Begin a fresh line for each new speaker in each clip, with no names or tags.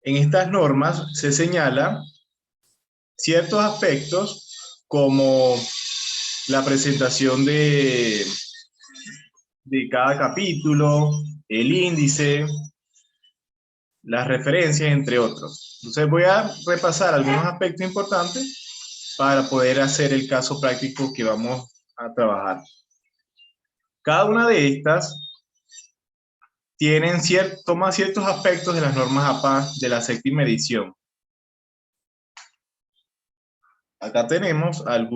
En estas normas se señala ciertos aspectos como la presentación de cada capítulo, el índice, las referencias, entre otros. Entonces voy a repasar algunos aspectos importantes para poder hacer el caso práctico que vamos a trabajar. Cada una de estas toma ciertos aspectos de las normas APA de la séptima edición. Acá tenemos el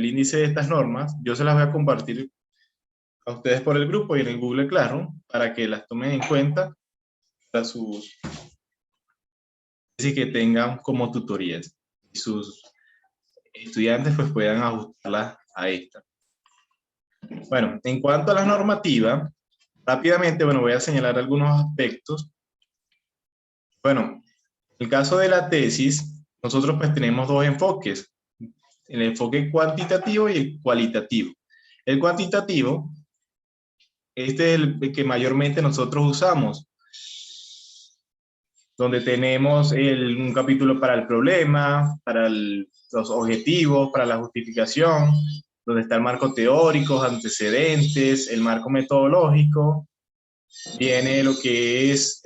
índice de estas normas. Yo se las voy a compartir a ustedes por el grupo y en el Google Classroom para que las tomen en cuenta para sus, así que tengan como tutorías y sus estudiantes pues puedan ajustarlas a esta. Bueno, en cuanto a la normativa, rápidamente, bueno, voy a señalar algunos aspectos. Bueno, en el caso de la tesis, nosotros pues tenemos dos enfoques, el enfoque cuantitativo y el cualitativo. El cuantitativo, este es el que mayormente nosotros usamos, donde tenemos un capítulo para el problema, para los objetivos, para la justificación, donde está el marco teórico, antecedentes, el marco metodológico, viene lo que es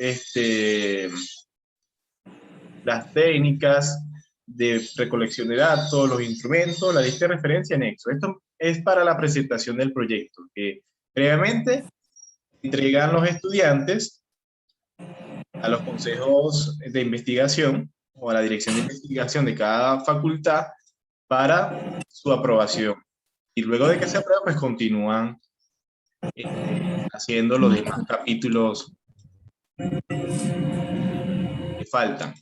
las técnicas de recolección de datos, los instrumentos, la lista de referencia, anexo. Esto es para la presentación del proyecto, que previamente entregan los estudiantes a los consejos de investigación o a la dirección de investigación de cada facultad para su aprobación. Y luego de que se aprueba, pues continúan haciendo los demás capítulos que faltan.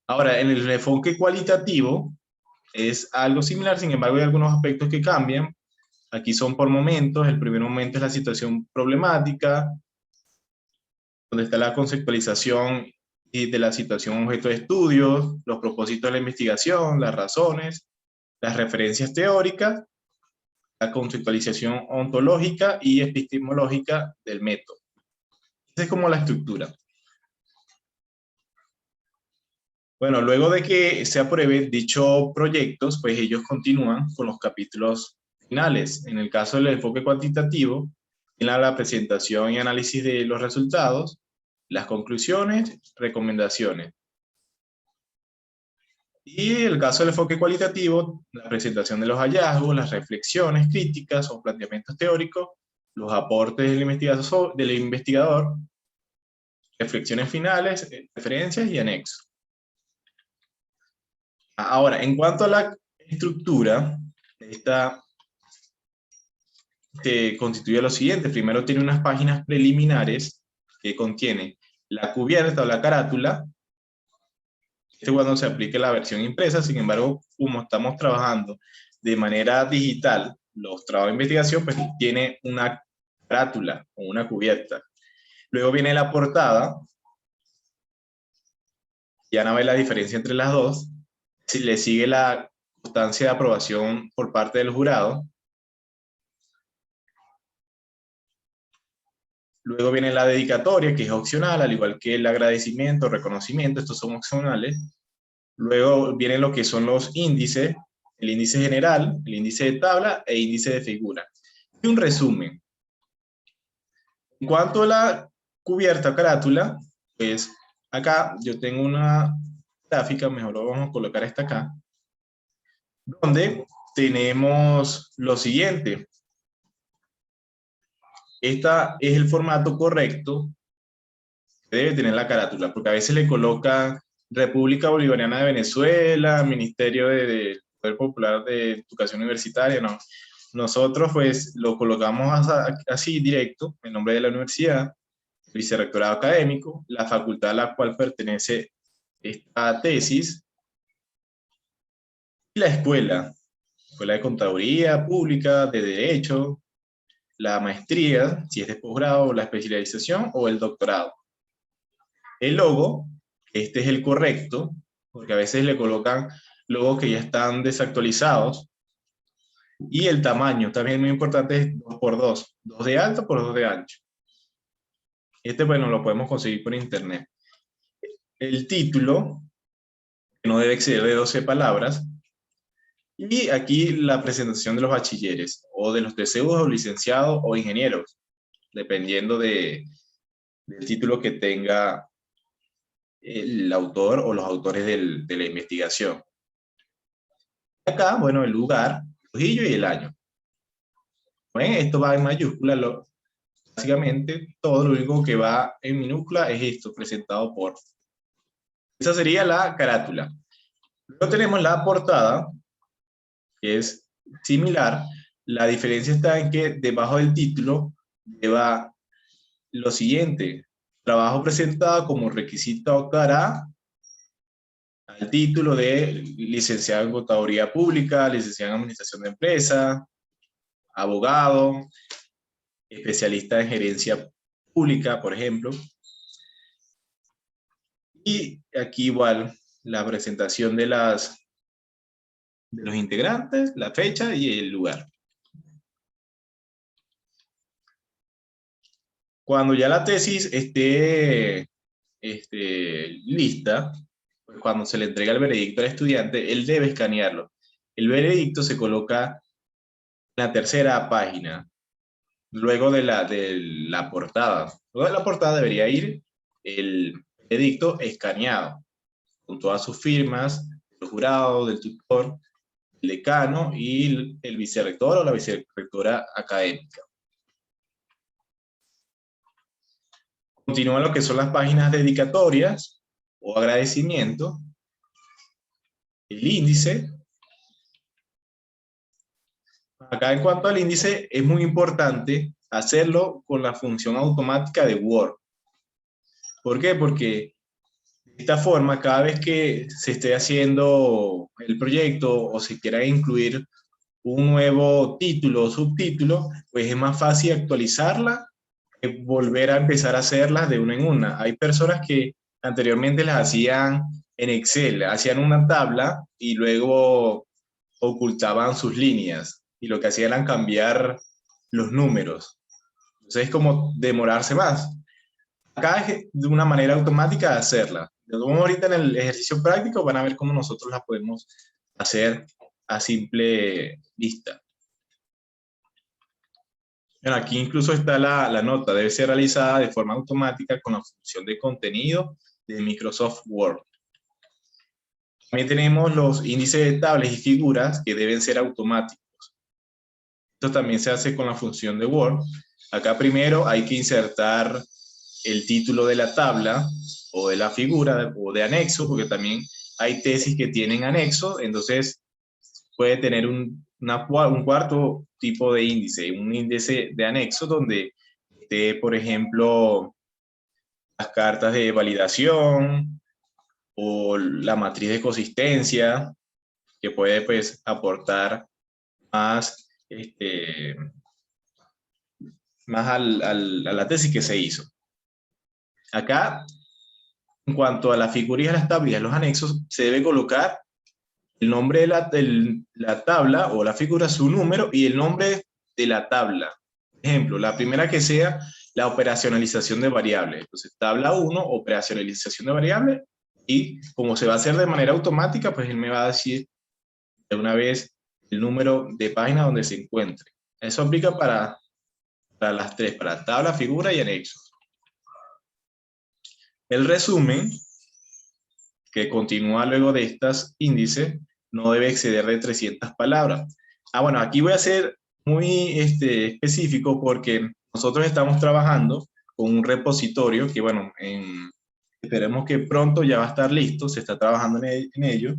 Ahora, en el enfoque cualitativo es algo similar, sin embargo hay algunos aspectos que cambian. Aquí son por momentos. El primer momento es la situación problemática, donde está la conceptualización de la situación objeto de estudio, los propósitos de la investigación, las razones, las referencias teóricas, la conceptualización ontológica y epistemológica del método. Esa es como la estructura. Bueno, luego de que se apruebe dichos proyectos, pues ellos continúan con los capítulos finales. En el caso del enfoque cuantitativo, tiene la presentación y análisis de los resultados, las conclusiones, recomendaciones. Y en el caso del enfoque cualitativo, la presentación de los hallazgos, las reflexiones críticas o planteamientos teóricos, los aportes del investigador, reflexiones finales, referencias y anexos. Ahora, en cuanto a la estructura, esta constituye lo siguiente. Primero tiene unas páginas preliminares que contienen la cubierta o la carátula. Este es cuando se aplique la versión impresa. Sin embargo, como estamos trabajando de manera digital, los trabajos de investigación, pues tiene una carátula o una cubierta. Luego viene la portada. Ya no ve la diferencia entre las dos. Si le sigue la constancia de aprobación por parte del jurado. Luego viene la dedicatoria, que es opcional, al igual que el agradecimiento, reconocimiento, estos son opcionales. Luego vienen lo que son los índices, el índice general, el índice de tabla e índice de figura. Y un resumen. En cuanto a la cubierta carátula, pues acá yo tengo una gráfica, mejor lo vamos a colocar esta acá, donde tenemos lo siguiente. Este es el formato correcto que debe tener la carátula, porque a veces le colocan República Bolivariana de Venezuela, Ministerio del Poder Popular de Educación Universitaria, no. Nosotros pues lo colocamos así directo, en nombre de la universidad, el vicerrectorado académico, la facultad a la cual pertenece esta tesis, y la escuela de Contaduría Pública, de Derecho, la maestría, si es de posgrado, la especialización o el doctorado. El logo, este es el correcto, porque a veces le colocan logos que ya están desactualizados. Y el tamaño, también muy importante, es 2x2, 2 de alto por 2 de ancho. Este, bueno, lo podemos conseguir por internet. El título, que no debe exceder de 12 palabras. Y aquí la presentación de los bachilleres, o de los TCUs, o licenciados, o ingenieros, dependiendo del título que tenga el autor o los autores de la investigación. Acá, bueno, el lugar, el Trujillo y el año. ¿Ven? Esto va en mayúscula. Básicamente, todo lo único que va en minúscula es esto, presentado por. Esa sería la carátula. Luego tenemos la portada, que es similar. La diferencia está en que debajo del título lleva lo siguiente: trabajo presentado como requisito para al título de licenciado en Contaduría Pública, licenciado en Administración de Empresa, abogado, especialista en gerencia pública, por ejemplo. Y aquí igual la presentación de los integrantes, la fecha y el lugar. Cuando ya la tesis esté lista, pues cuando se le entrega el veredicto al estudiante, él debe escanearlo. El veredicto se coloca en la tercera página, luego de la portada. Luego de la portada debería ir el veredicto escaneado, con todas sus firmas, del jurado, del tutor, el decano y el vicerrector o la vicerrectora académica. Continúa lo que son las páginas dedicatorias o agradecimiento, el índice. Acá en cuanto al índice, es muy importante hacerlo con la función automática de Word. ¿Por qué? Porque de esta forma, cada vez que se esté haciendo el proyecto o se quiera incluir un nuevo título o subtítulo, pues es más fácil actualizarla que volver a empezar a hacerlas de una en una. Hay personas que anteriormente las hacían en Excel, hacían una tabla y luego ocultaban sus líneas y lo que hacían era cambiar los números. Entonces es como demorarse más. Acá es de una manera automática de hacerla. Lo vamos ahorita en el ejercicio práctico, van a ver cómo nosotros la podemos hacer a simple vista. Bueno, aquí incluso está la nota, debe ser realizada de forma automática con la función de contenido de Microsoft Word. También tenemos los índices de tablas y figuras que deben ser automáticos. Esto también se hace con la función de Word. Acá primero hay que insertar el título de la tabla o de la figura o de anexo, porque también hay tesis que tienen anexo, entonces puede tener un cuarto tipo de índice, un índice de anexo donde esté, por ejemplo, las cartas de validación o la matriz de consistencia, que puede pues aportar más, más a la tesis que se hizo. Acá, en cuanto a la figura y a las tablillas, los anexos, se debe colocar el nombre de la tabla o la figura, su número y el nombre de la tabla. Por ejemplo, la primera que sea la operacionalización de variables. Entonces, tabla 1, operacionalización de variables, y como se va a hacer de manera automática, pues él me va a decir de una vez el número de página donde se encuentre. Eso aplica para las tres, para tabla, figura y anexos. El resumen, que continúa luego de estas índices, no debe exceder de 300 palabras. Bueno, aquí voy a ser muy específico porque nosotros estamos trabajando con un repositorio que, bueno, esperemos que pronto ya va a estar listo, se está trabajando en ello.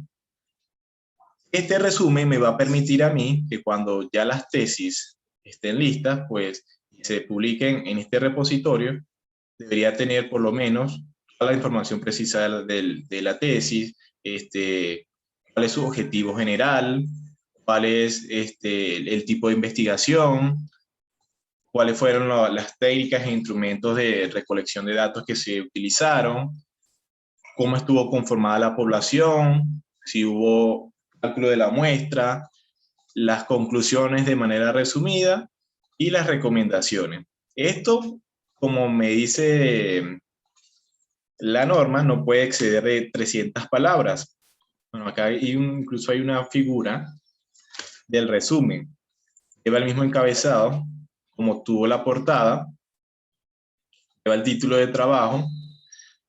Este resumen me va a permitir a mí que cuando ya las tesis estén listas, pues se publiquen en este repositorio, debería tener por lo menos toda la información precisa de la tesis, cuál es su objetivo general, cuál es el tipo de investigación, cuáles fueron las técnicas e instrumentos de recolección de datos que se utilizaron, cómo estuvo conformada la población, si hubo cálculo de la muestra, las conclusiones de manera resumida y las recomendaciones. Esto como me dice la norma, no puede exceder de 300 palabras. Bueno, acá incluso hay una figura del resumen. Lleva el mismo encabezado, como tuvo la portada, lleva el título de trabajo.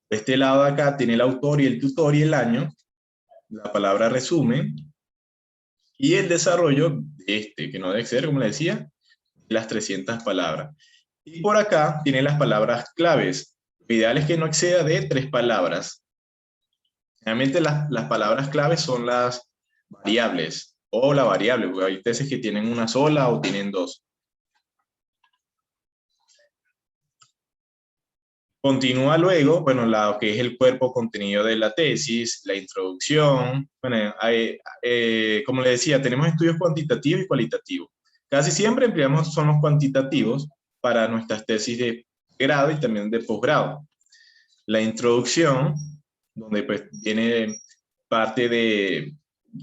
De este lado de acá tiene el autor y el tutor y el año, la palabra resumen, y el desarrollo de este, que no debe exceder, como le decía, las 300 palabras. Y por acá tiene las palabras claves. Lo ideal es que no exceda de 3 palabras. Realmente las palabras claves son las variables, o la variable, porque hay tesis que tienen una sola o tienen dos. Continúa luego, bueno, lo que es el cuerpo contenido de la tesis, la introducción. Bueno, como le decía, tenemos estudios cuantitativos y cualitativos. Casi siempre empleamos son los cuantitativos para nuestras tesis de grado y también de posgrado. La introducción, donde pues viene parte de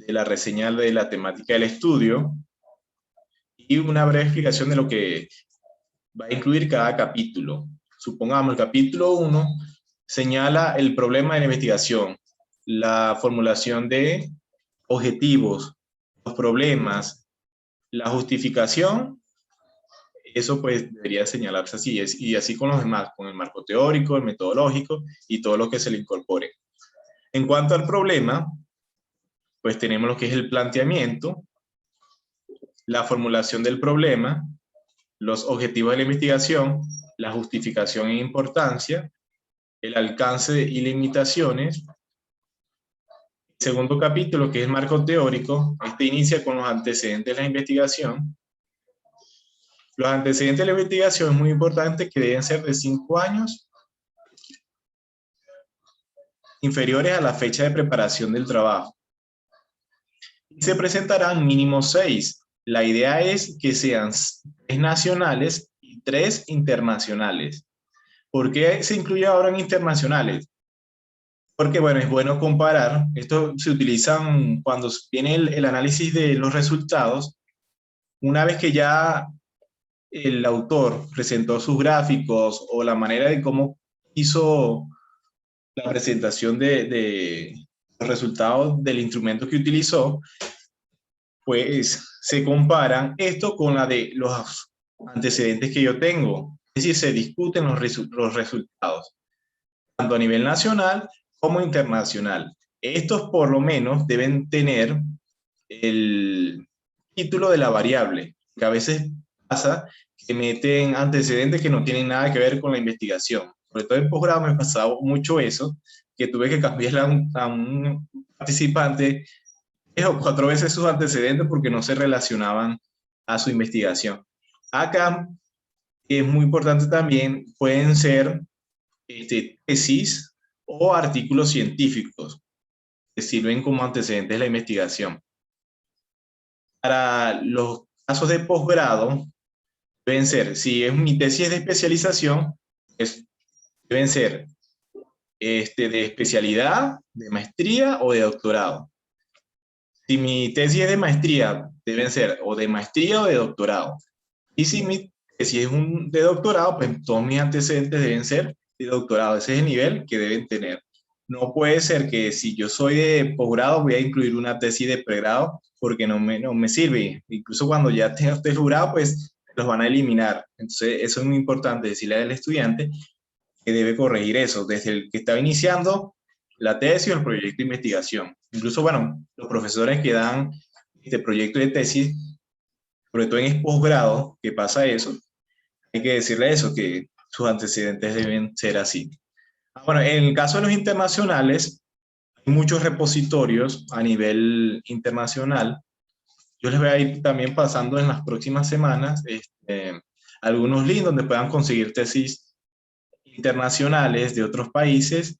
la reseña de la temática del estudio y una breve explicación de lo que va a incluir cada capítulo. Supongamos, el capítulo 1 señala el problema de la investigación, la formulación de objetivos, los problemas, la justificación. Eso pues debería señalarse así, y así con los demás, con el marco teórico, el metodológico y todo lo que se le incorpore. En cuanto al problema, pues tenemos lo que es el planteamiento, la formulación del problema, los objetivos de la investigación, la justificación e importancia, el alcance y limitaciones. El segundo capítulo, que es marco teórico, este inicia con los antecedentes de la investigación. Los antecedentes de la investigación es muy importante que deben ser de 5 años inferiores a la fecha de preparación del trabajo. Y se presentarán mínimo 6. La idea es que sean 3 nacionales y 3 internacionales. ¿Por qué se incluye ahora en internacionales? Porque, bueno, es bueno comparar. Esto se utilizan cuando viene el análisis de los resultados. Una vez que ya el autor presentó sus gráficos o la manera de cómo hizo la presentación de los resultados del instrumento que utilizó, pues se comparan esto con la de los antecedentes que yo tengo. Es decir, se discuten los resultados, tanto a nivel nacional como internacional. Estos por lo menos deben tener el título de la variable, que a veces pasa que meten antecedentes que no tienen nada que ver con la investigación. Sobre todo en posgrado me ha pasado mucho eso, que tuve que cambiarle a un participante 3 o 4 veces sus antecedentes porque no se relacionaban a su investigación. Acá es muy importante también, pueden ser tesis o artículos científicos que sirven como antecedentes de la investigación. Para los casos de posgrado, deben ser, si es mi tesis de especialización, deben ser de especialidad, de maestría o de doctorado. Si mi tesis es de maestría, deben ser o de maestría o de doctorado. Y si mi tesis es de doctorado, pues todos mis antecedentes deben ser de doctorado. Ese es el nivel que deben tener. No puede ser que si yo soy de posgrado voy a incluir una tesis de pregrado porque no me sirve. Incluso cuando ya tenga usted jurado, pues los van a eliminar. Entonces eso es muy importante decirle al estudiante que debe corregir eso desde el que estaba iniciando la tesis o el proyecto de investigación. Incluso, bueno, los profesores que dan este proyecto de tesis, sobre todo en posgrado, que pasa eso, hay que decirle eso, que sus antecedentes deben ser así. Bueno, en el caso de los internacionales, hay muchos repositorios a nivel internacional. Yo les voy a ir también pasando en las próximas semanas algunos links donde puedan conseguir tesis internacionales de otros países,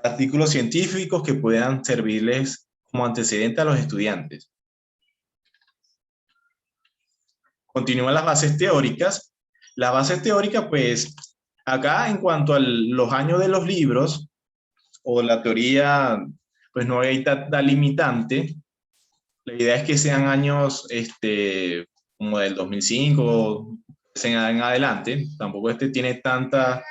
artículos científicos que puedan servirles como antecedente a los estudiantes. Continúan las bases teóricas. Las bases teóricas, pues, acá en cuanto a los años de los libros, o la teoría, pues no hay tal limitante. La idea es que sean años como del 2005, en adelante. Tampoco este tiene tantas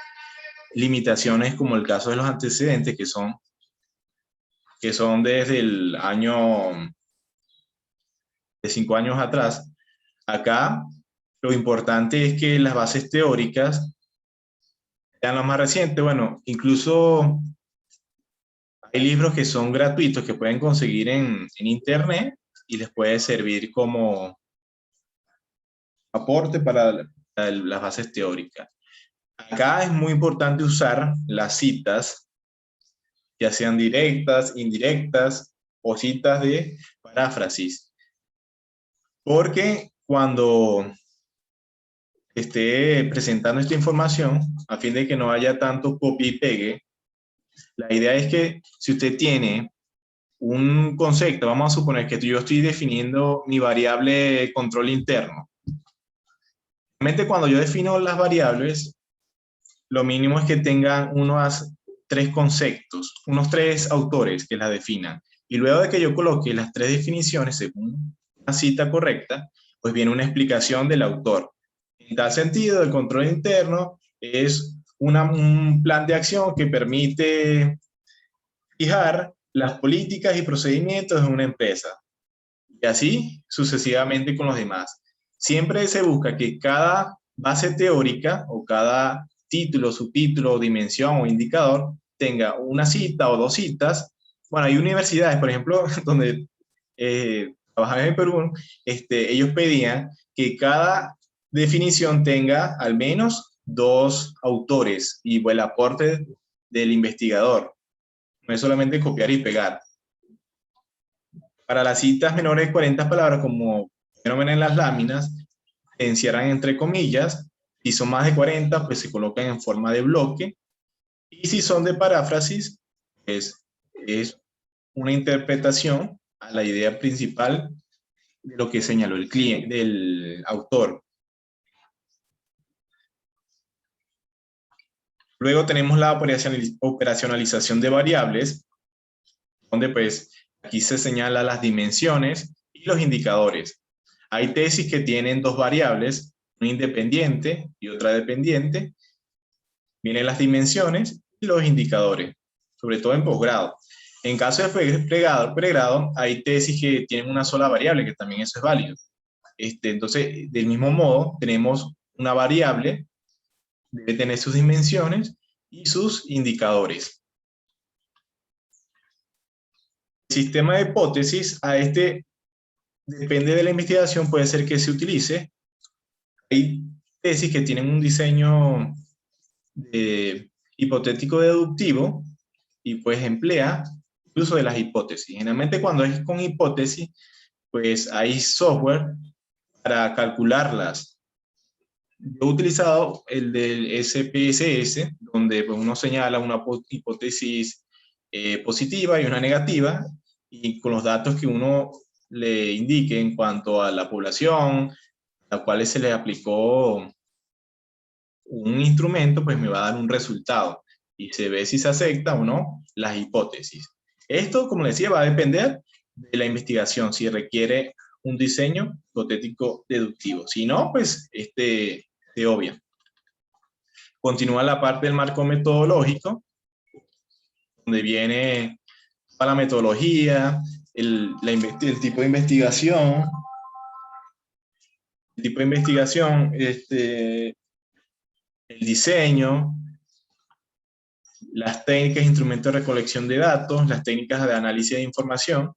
limitaciones como el caso de los antecedentes, que son desde el año de 5 años atrás. Acá lo importante es que las bases teóricas sean las más recientes. Bueno, incluso hay libros que son gratuitos que pueden conseguir en internet y les puede servir como aporte para las bases teóricas. Acá es muy importante usar las citas, ya sean directas, indirectas o citas de paráfrasis, porque cuando esté presentando esta información, a fin de que no haya tanto copia y pegue, la idea es que si usted tiene un concepto, vamos a suponer que yo estoy definiendo mi variable control interno. Realmente cuando yo defino las variables, lo mínimo es que tengan unos 3 conceptos, unos 3 autores que las definan. Y luego de que yo coloque las 3 definiciones según una cita correcta, pues viene una explicación del autor. En tal sentido, el control interno es un plan de acción que permite fijar las políticas y procedimientos de una empresa. Y así sucesivamente con los demás. Siempre se busca que cada base teórica o cada título, subtítulo, dimensión o indicador tenga una cita o 2 citas. Bueno, hay universidades, por ejemplo, donde trabajaba en Perú, ellos pedían que cada definición tenga al menos 2 autores y el aporte del investigador. No es solamente copiar y pegar. Para las citas menores de 40 palabras, como ven en las láminas, se encierran entre comillas. Si son más de 40, pues se colocan en forma de bloque. Y si son de paráfrasis, pues es una interpretación a la idea principal de lo que señaló el cliente, del autor. Luego tenemos la operacionalización de variables, donde pues aquí se señalan las dimensiones y los indicadores. Hay tesis que tienen 2 variables, una independiente y otra dependiente. Vienen las dimensiones y los indicadores, sobre todo en posgrado. En caso de pregrado, hay tesis que tienen una sola variable, que también eso es válido. Entonces, del mismo modo, tenemos una variable, debe tener sus dimensiones y sus indicadores. El sistema de hipótesis, depende de la investigación, puede ser que se utilice. Hay tesis que tienen un diseño hipotético deductivo y pues emplea el uso de las hipótesis. Generalmente cuando es con hipótesis, pues hay software para calcularlas. Yo he utilizado el del SPSS, donde pues, uno señala una hipótesis positiva y una negativa, y con los datos que uno le indique en cuanto a la población, a la cual se le aplicó un instrumento, pues me va a dar un resultado y se ve si se acepta o no las hipótesis. Esto, como les decía, va a depender de la investigación, si requiere un diseño hipotético deductivo. Si no, pues se obvia. Continúa la parte del marco metodológico, donde viene toda la metodología, el tipo de investigación, el diseño, las técnicas e instrumentos de recolección de datos, las técnicas de análisis de información.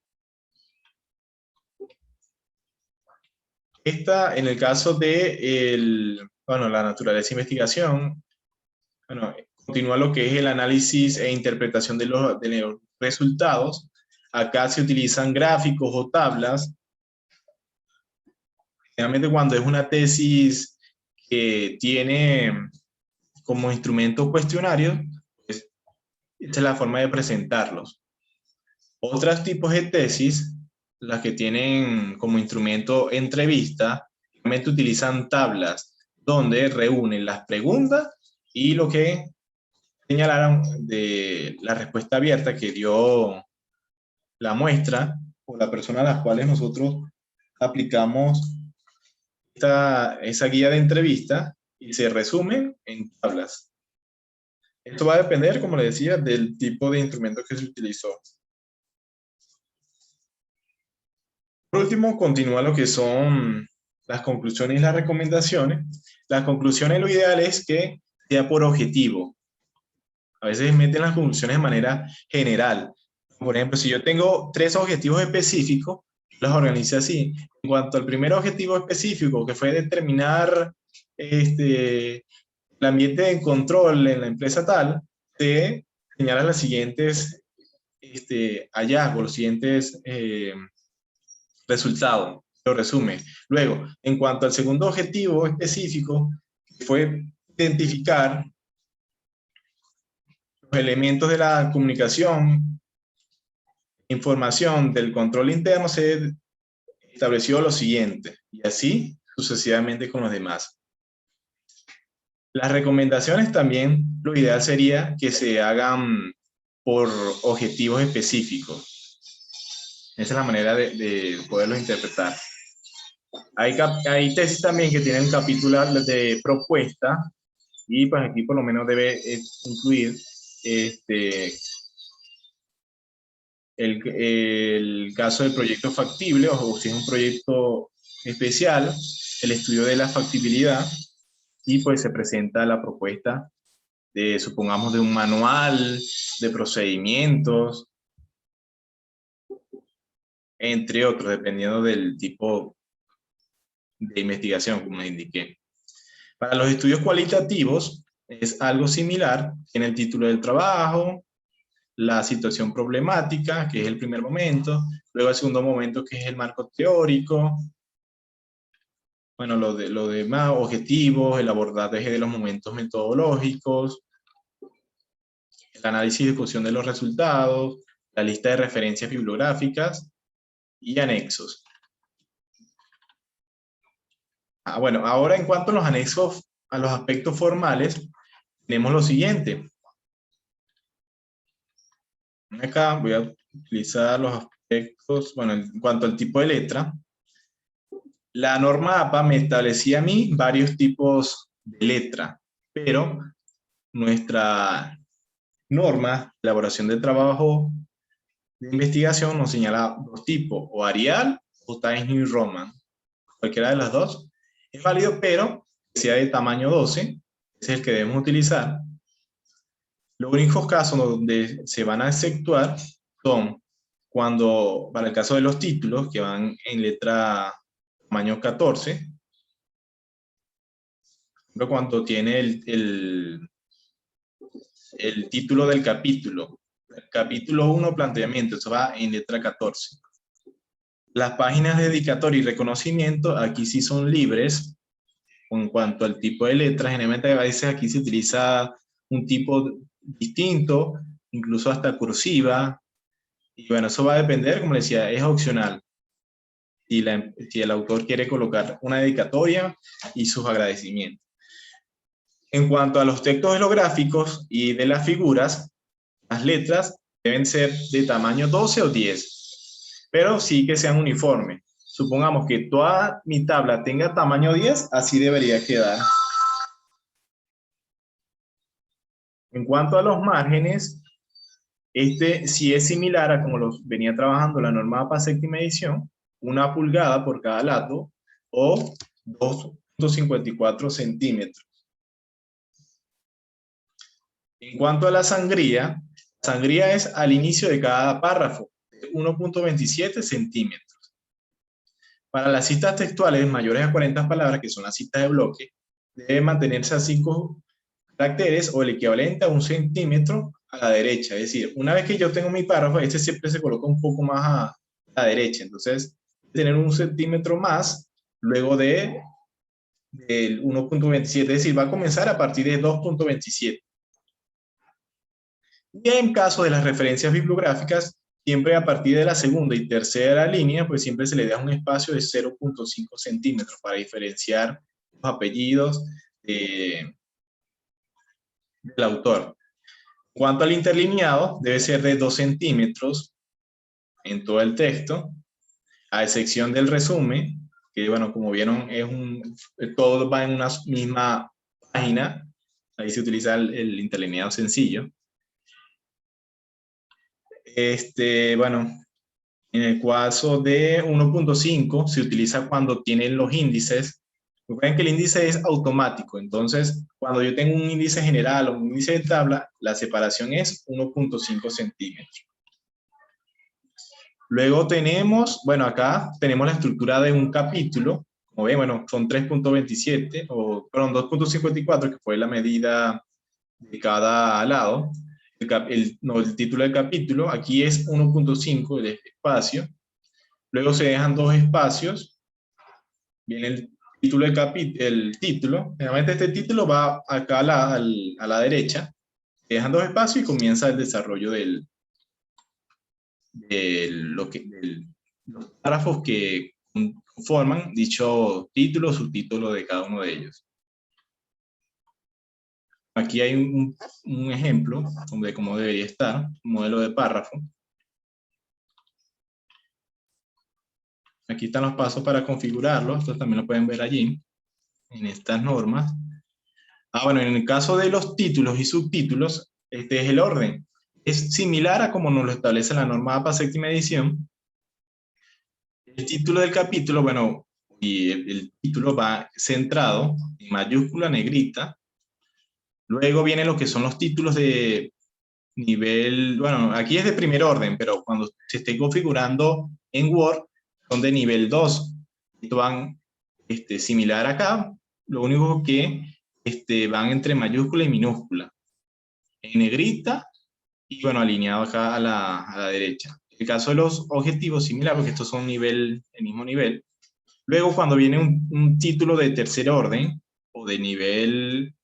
En el caso de la naturaleza de investigación, continúa lo que es el análisis e interpretación de los resultados. Acá se utilizan gráficos o tablas. Generalmente cuando es una tesis que tiene como instrumento cuestionarios, pues, esta es la forma de presentarlos. Otros tipos de tesis, las que tienen como instrumento entrevista, realmente utilizan tablas donde reúnen las preguntas y lo que señalaron de la respuesta abierta que dio la muestra o la persona a las cuales nosotros aplicamos esa guía de entrevista y se resume en tablas. Esto va a depender, como le decía, del tipo de instrumento que se utilizó. Por último, continúa lo que son las conclusiones y las recomendaciones. Las conclusiones, lo ideal es que sea por objetivo. A veces meten las conclusiones de manera general. Por ejemplo, si yo tengo 3 objetivos específicos, los organizo así. En cuanto al primer objetivo específico, que fue determinar el ambiente de control en la empresa tal, se señalan los siguientes hallazgos, los siguientes resultados, lo resume. Luego, en cuanto al segundo objetivo específico, que fue identificar los elementos de la comunicación, información del control interno, se estableció lo siguiente, y así sucesivamente con los demás. Las recomendaciones también, lo ideal sería que se hagan por objetivos específicos. Esa es la manera de poderlos interpretar. Hay tesis también que tienen capítulos de propuesta, y pues aquí por lo menos debe incluir el caso del proyecto factible, o si es un proyecto especial, el estudio de la factibilidad, y pues se presenta la propuesta de, supongamos, de un manual de procedimientos, entre otros, dependiendo del tipo de investigación, como les indiqué. Para los estudios cualitativos es algo similar, en el título del trabajo, la situación problemática, que es el primer momento, luego el segundo momento, que es el marco teórico, bueno, lo demás, objetivos, el abordaje de los momentos metodológicos, el análisis y discusión de los resultados, la lista de referencias bibliográficas y anexos. Bueno, ahora en cuanto a los anexos, a los aspectos formales, tenemos lo siguiente. Acá voy a utilizar los aspectos, bueno, en cuanto al tipo de letra. La norma APA me establecía a mí varios tipos de letra, pero nuestra norma de elaboración de trabajo de investigación nos señala 2 tipos, o Arial o Times New Roman. Cualquiera de las dos es válido, pero que sea de tamaño 12, ese es el que debemos utilizar. Los únicos casos donde se van a exceptuar son cuando, para el caso de los títulos, que van en letra tamaño 14, pero cuando tiene el título del capítulo. Capítulo 1, planteamiento, eso va en letra 14. Las páginas de dedicatoria y reconocimiento, aquí sí son libres en cuanto al tipo de letra. Generalmente a veces aquí se utiliza un tipo distinto, incluso hasta cursiva. Y bueno, eso va a depender, como les decía, es opcional. Si el autor quiere colocar una dedicatoria y sus agradecimientos. En cuanto a los textos holográficos y de las figuras, las letras deben ser de tamaño 12 o 10, pero sí que sean uniformes. Supongamos que toda mi tabla tenga tamaño 10, así debería quedar. En cuanto a los márgenes, sí es similar a como los venía trabajando la norma APA séptima edición, 1 pulgada por cada lado o 2.54 centímetros. En cuanto a la sangría es al inicio de cada párrafo, 1.27 centímetros. Para las citas textuales mayores a 40 palabras, que son las citas de bloque, debe mantenerse a 5 caracteres o el equivalente a 1 centímetro a la derecha. Es decir, una vez que yo tengo mi párrafo, este siempre se coloca un poco más a la derecha. Entonces, tener 1 centímetro más luego del 1.27, es decir, va a comenzar a partir de 2.27. Y en caso de las referencias bibliográficas, siempre a partir de la segunda y tercera línea, pues siempre se le da un espacio de 0.5 centímetros para diferenciar los apellidos del autor. En cuanto al interlineado, debe ser de 2 centímetros en todo el texto, a excepción del resumen, que bueno, como vieron, todo va en una misma página. Ahí se utiliza el interlineado sencillo. Bueno, en el caso de 1.5 se utiliza cuando tienen los índices. Recuerden que el índice es automático, entonces cuando yo tengo un índice general o un índice de tabla, la separación es 1.5 centímetros. Luego tenemos, bueno, acá tenemos la estructura de un capítulo. Como ven, bueno, son 3.27, o perdón, 2.54, que fue la medida de cada lado. El título del capítulo, aquí es 1.5 el espacio. Luego se dejan dos espacios. Viene el título del capítulo, el título. Generalmente este título va acá a la derecha. Se dejan dos espacios y comienza el desarrollo los párrafos que conforman dicho título o subtítulo de cada uno de ellos. Aquí hay un ejemplo de cómo debería estar, un modelo de párrafo. Aquí están los pasos para configurarlo. Esto también lo pueden ver allí, en estas normas. Bueno, en el caso de los títulos y subtítulos, este es el orden. Es similar a como nos lo establece la norma APA séptima edición. El título del capítulo, bueno, y el título va centrado en mayúscula negrita. Luego vienen lo que son los títulos de nivel, bueno, aquí es de primer orden, pero cuando se esté configurando en Word, son de nivel 2. Esto van similar acá, lo único que van entre mayúscula y minúscula. En negrita y bueno, alineado acá a la derecha. En el caso de los objetivos, similar, porque estos son el mismo nivel. Luego, cuando viene un título de tercer orden o de nivel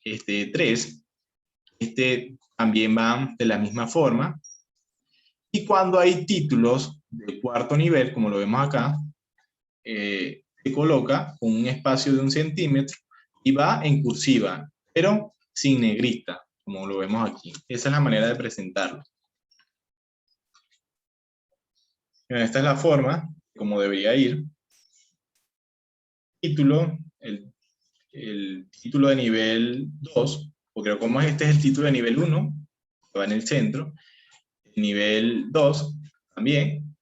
3, también van de la misma forma. Y cuando hay títulos de cuarto nivel, como lo vemos acá, se coloca con un espacio de 1 centímetro y va en cursiva, pero sin negrita, como lo vemos aquí. Esa es la manera de presentarlo. Esta es la forma, como debería ir. Título, el título de nivel 2, porque como este es el título de nivel 1, va en el centro. El nivel 2 también,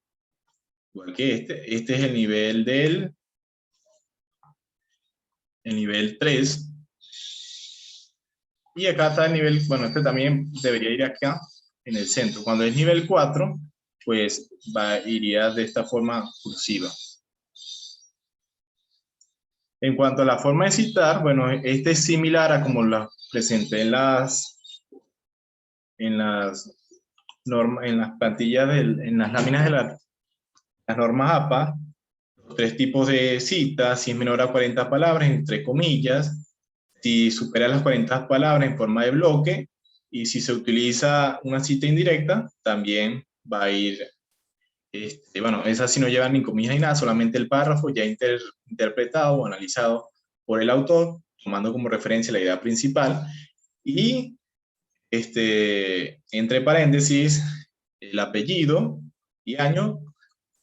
igual que este es el nivel el nivel 3. Y acá está el nivel, bueno, este también debería ir acá, en el centro. Cuando es nivel 4, pues iría de esta forma cursiva. En cuanto a la forma de citar, bueno, este es similar a como la presenté en las plantillas, en las láminas de las normas APA. Los 3 tipos de citas: si es menor a 40 palabras, entre comillas; si supera las 40 palabras, en forma de bloque; y si se utiliza una cita indirecta, también va a ir, bueno, esas sí no llevan ni comillas ni nada, solamente el párrafo ya interpretado o analizado por el autor, tomando como referencia la idea principal, y entre paréntesis, el apellido y año,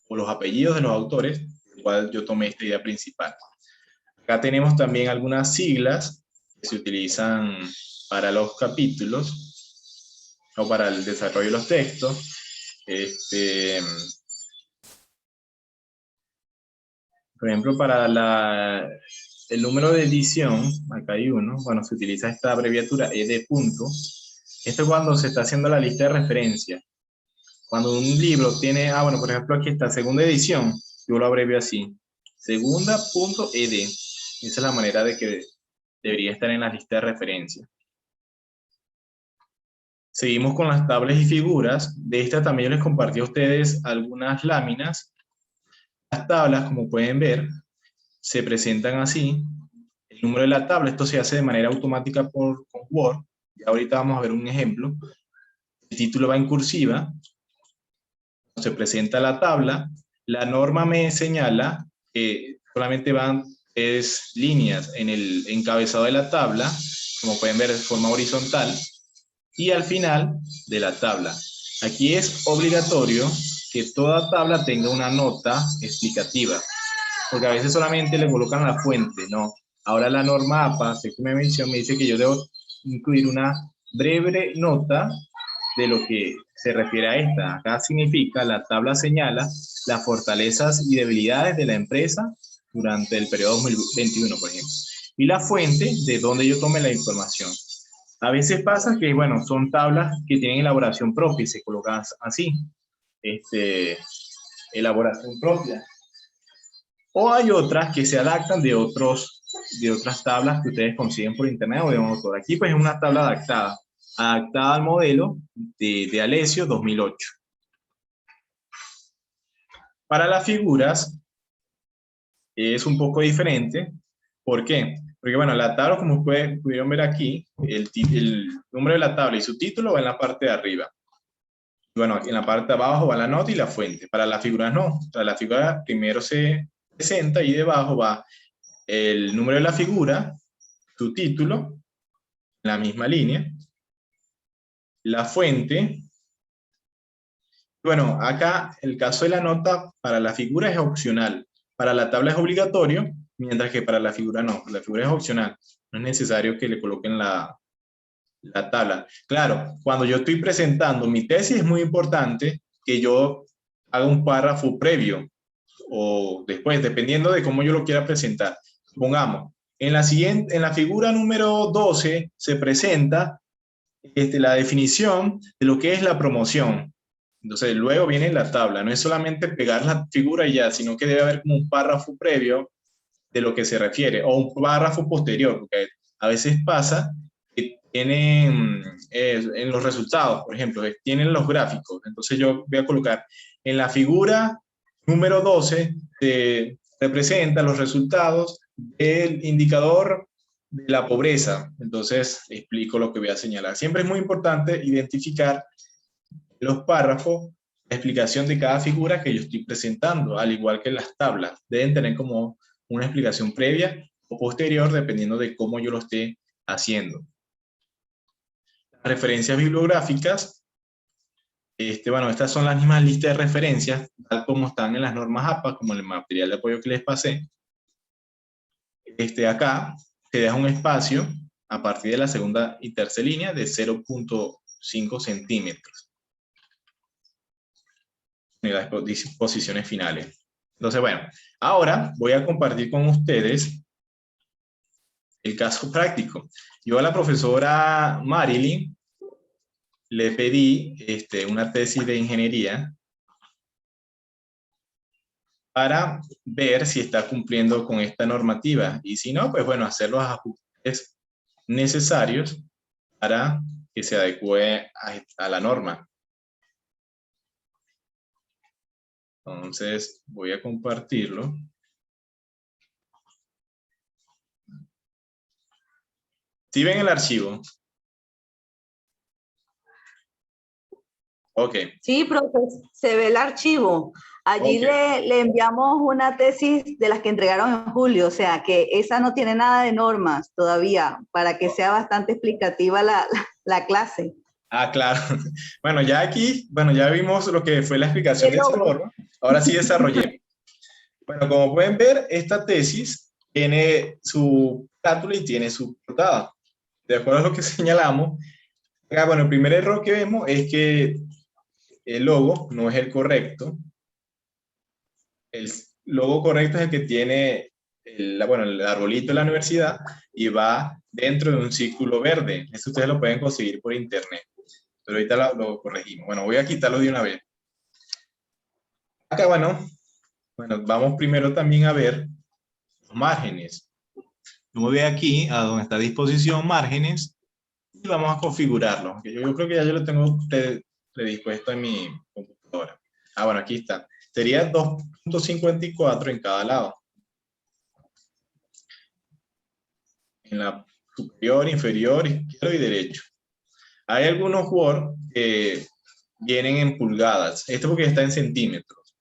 o los apellidos de los autores, del cual yo tomé esta idea principal. Acá tenemos también algunas siglas que se utilizan para los capítulos o para el desarrollo de los textos. Por ejemplo, para el número de edición, acá hay uno, bueno, se utiliza esta abreviatura ED punto. Esto es cuando se está haciendo la lista de referencia. Cuando un libro tiene, bueno, por ejemplo, aquí está segunda edición, yo lo abrevio así, segunda.ed. Esa es la manera de que debería estar en la lista de referencia. Seguimos con las tablas y figuras. De esta también yo les compartí a ustedes algunas láminas. Las tablas, como pueden ver, se presentan así. El número de la tabla, esto se hace de manera automática con Word. Y ahorita vamos a ver un ejemplo. El título va en cursiva. Se presenta la tabla. La norma me señala que solamente van 3 líneas en el encabezado de la tabla, como pueden ver de forma horizontal, y al final de la tabla. Aquí es obligatorio que toda tabla tenga una nota explicativa. porque a veces solamente le colocan la fuente, ¿no? Ahora la norma APA, según me dice que yo debo incluir una breve nota de lo que se refiere a esta. Acá significa, la tabla señala las fortalezas y debilidades de la empresa durante el periodo 2021, por ejemplo. Y la fuente de donde yo tome la información. A veces pasa que, bueno, son tablas que tienen elaboración propia y se colocan así. Elaboración propia. O hay otras que se adaptan de otras tablas que ustedes consiguen por internet o de un autor. Aquí pues es una tabla adaptada al modelo de Alessio 2008. Para las figuras es un poco diferente. ¿Por qué? Porque bueno, la tabla, como pudieron ver aquí, el número de la tabla y su título va en la parte de arriba. Bueno, en la parte de abajo va la nota y la fuente. Para las figuras no. Para la figura primero se presenta y debajo va el número de la figura, su título, la misma línea, la fuente. Bueno, acá el caso de la nota para la figura es opcional. Para la tabla es obligatorio, mientras que para la figura no. La figura es opcional. No es necesario que le coloquen la tabla. Claro, cuando yo estoy presentando mi tesis es muy importante que yo haga un párrafo previo o después, dependiendo de cómo yo lo quiera presentar. Pongamos, en la figura número 12 se presenta la definición de lo que es la promoción. Entonces, luego viene la tabla. No es solamente pegar la figura y ya, sino que debe haber como un párrafo previo de lo que se refiere, o un párrafo posterior, porque a veces pasa que tienen en los resultados, por ejemplo, tienen los gráficos. Entonces yo voy a colocar en la figura número 12, representa los resultados del indicador de la pobreza. Entonces explico lo que voy a señalar. Siempre es muy importante identificar los párrafos, la explicación de cada figura que yo estoy presentando, al igual que las tablas. Deben tener como una explicación previa o posterior, dependiendo de cómo yo lo esté haciendo. Las referencias bibliográficas, bueno, estas son las mismas listas de referencias, tal como están en las normas APA, como en el material de apoyo que les pasé. Acá se deja un espacio a partir de la segunda y tercera línea de 0.5 centímetros en las disposiciones finales. Entonces, bueno, ahora voy a compartir con ustedes el caso práctico. Yo a la profesora Marilyn le pedí una tesis de ingeniería para ver si está cumpliendo con esta normativa. Y si no, pues bueno, hacer los ajustes necesarios para que se adecue a la norma. Entonces, voy a compartirlo. ¿Sí ven el archivo? Ok.
Sí, profe, se ve el archivo. Allí
Okay.
le enviamos una tesis de las que entregaron en julio, o sea que esa no tiene nada de normas todavía, para que sea bastante explicativa la clase.
Ah, claro. Bueno, ya aquí, bueno, ya vimos lo que fue la explicación
El
de esa
logo.
norma. Ahora sí desarrollemos. Bueno, como pueden ver, esta tesis tiene su carátula y tiene su portada. De acuerdo a lo que señalamos, acá, bueno, el primer error que vemos es que el logo no es el correcto. El logo correcto es el que tiene bueno, el arbolito de la universidad y va dentro de un círculo verde. Eso ustedes lo pueden conseguir por internet. Pero ahorita lo corregimos. Bueno, voy a quitarlo de una vez. Acá, bueno, vamos primero también a ver los márgenes. Yo me voy aquí a donde está disposición márgenes y vamos a configurarlo. Yo creo que ya yo lo tengo predispuesto en mi computadora. Ah, bueno, aquí está. Sería 2.54 en cada lado. En la superior, inferior, izquierdo y derecho. Hay algunos Word que vienen en pulgadas. Esto porque está en centímetros,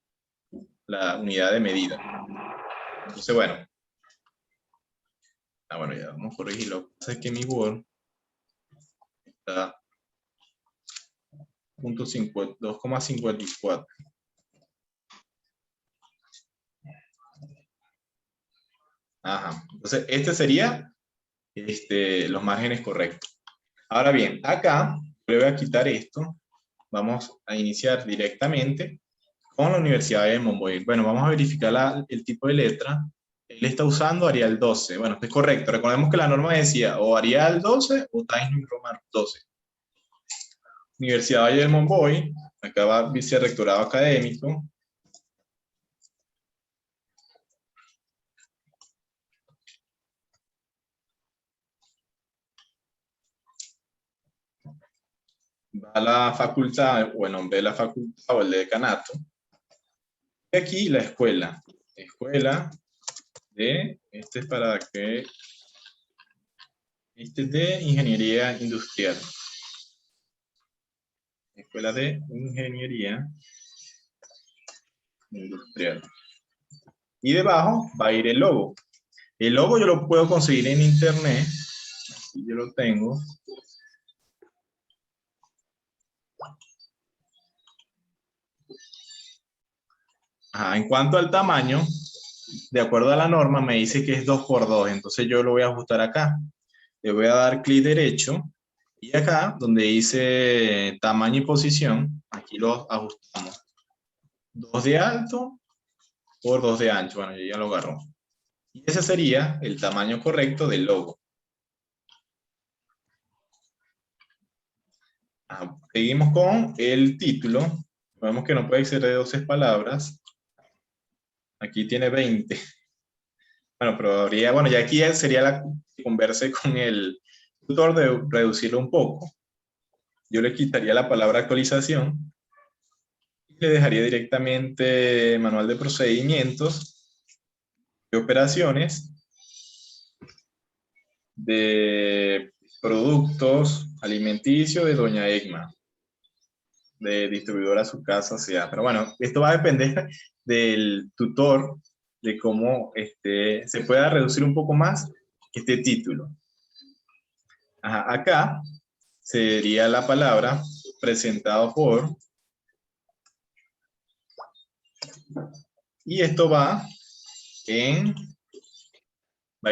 la unidad de medida. Entonces, bueno. Bueno, ya vamos a corregirlo. Lo que pasa es que mi Word está 2,54. Ajá. Entonces, este sería los márgenes correctos. Ahora bien, acá le voy a quitar esto. Vamos a iniciar directamente con la Universidad de Monboy. Bueno, vamos a verificar el tipo de letra. Él está usando Arial 12. Bueno, esto es correcto. Recordemos que la norma decía o Arial 12 o Times New Roman 12. Universidad Valle del Monboy. Acá va vicerrectorado académico. Va a la facultad, o el nombre de la facultad o el de decanato. Y aquí la escuela. Escuela de, este es para que, este es de Ingeniería Industrial. Escuela de Ingeniería Industrial. Y debajo va a ir el logo. El logo yo lo puedo conseguir en internet. Aquí yo lo tengo. Ajá, en cuanto al tamaño, de acuerdo a la norma, me dice que es 2×2. Entonces yo lo voy a ajustar acá. Le voy a dar clic derecho. Y acá, donde dice tamaño y posición, aquí lo ajustamos. 2 de alto por 2 de ancho. Bueno, yo ya lo agarró. Y ese sería el tamaño correcto del logo. Seguimos con el título. Vemos que no puede exceder de 12 palabras. Aquí tiene 20. Bueno, pero habría, bueno, ya aquí sería la que converse con el tutor de reducirlo un poco. Yo le quitaría la palabra actualización y le dejaría directamente manual de procedimientos de operaciones de productos alimenticios de Doña Egma, de distribuidora a su casa, sea. Pero bueno, esto va a depender del tutor, de cómo se pueda reducir un poco más este título. Ajá, acá sería la palabra presentado por, y esto va a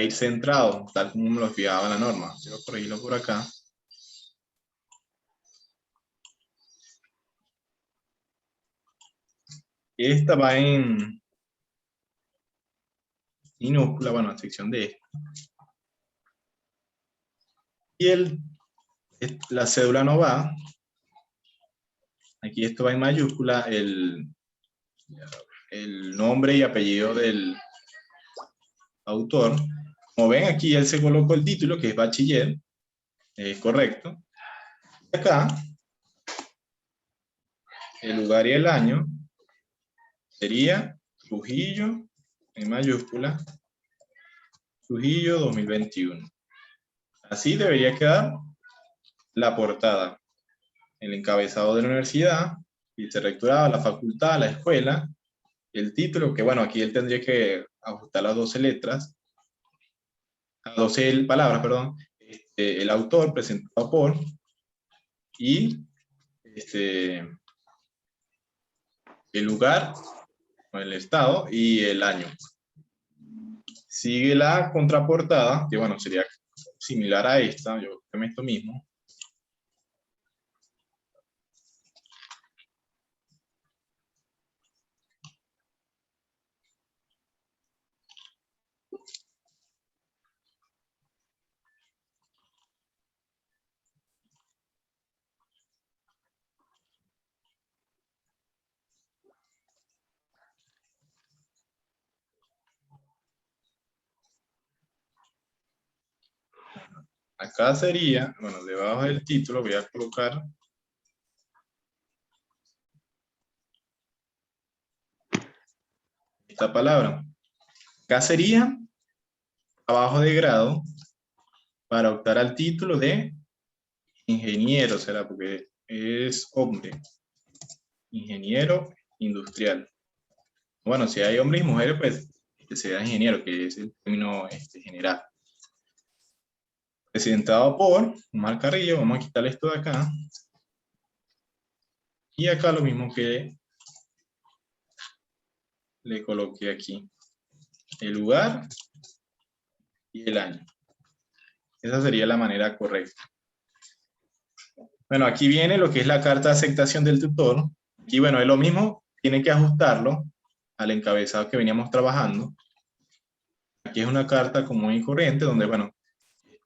ir centrado, tal como me lo fijaba la norma. Quiero corregirlo por acá. Esta va en minúscula, bueno, a sección de esto. Y la cédula no va. Aquí esto va en mayúscula, el nombre y apellido del autor. Como ven, aquí él se colocó el título, que es bachiller, correcto. Y acá, el lugar y el año sería Trujillo, en mayúscula, Trujillo 2021. Así debería quedar la portada. El encabezado de la universidad, vicerrectorado, la facultad, la escuela, el título, que bueno, aquí él tendría que ajustar las 12 letras, las 12 palabras, perdón, el autor presentado por, y el lugar, el estado y el año. Sigue la contraportada, que bueno, sería similar a esta, yo creo que esto mismo. Acá sería, bueno, debajo del título voy a colocar esta palabra. Acá sería trabajo de grado para optar al título de ingeniero, será porque es hombre. Ingeniero industrial. Bueno, si hay hombres y mujeres, pues que sea ingeniero, que es el término general. Presentado por Omar Carrillo, vamos a quitarle esto de acá. Y acá lo mismo que le coloqué aquí. El lugar y el año. Esa sería la manera correcta. Bueno, aquí viene lo que es la carta de aceptación del tutor. Aquí, bueno, es lo mismo, tiene que ajustarlo al encabezado que veníamos trabajando. Aquí es una carta común y corriente donde, bueno,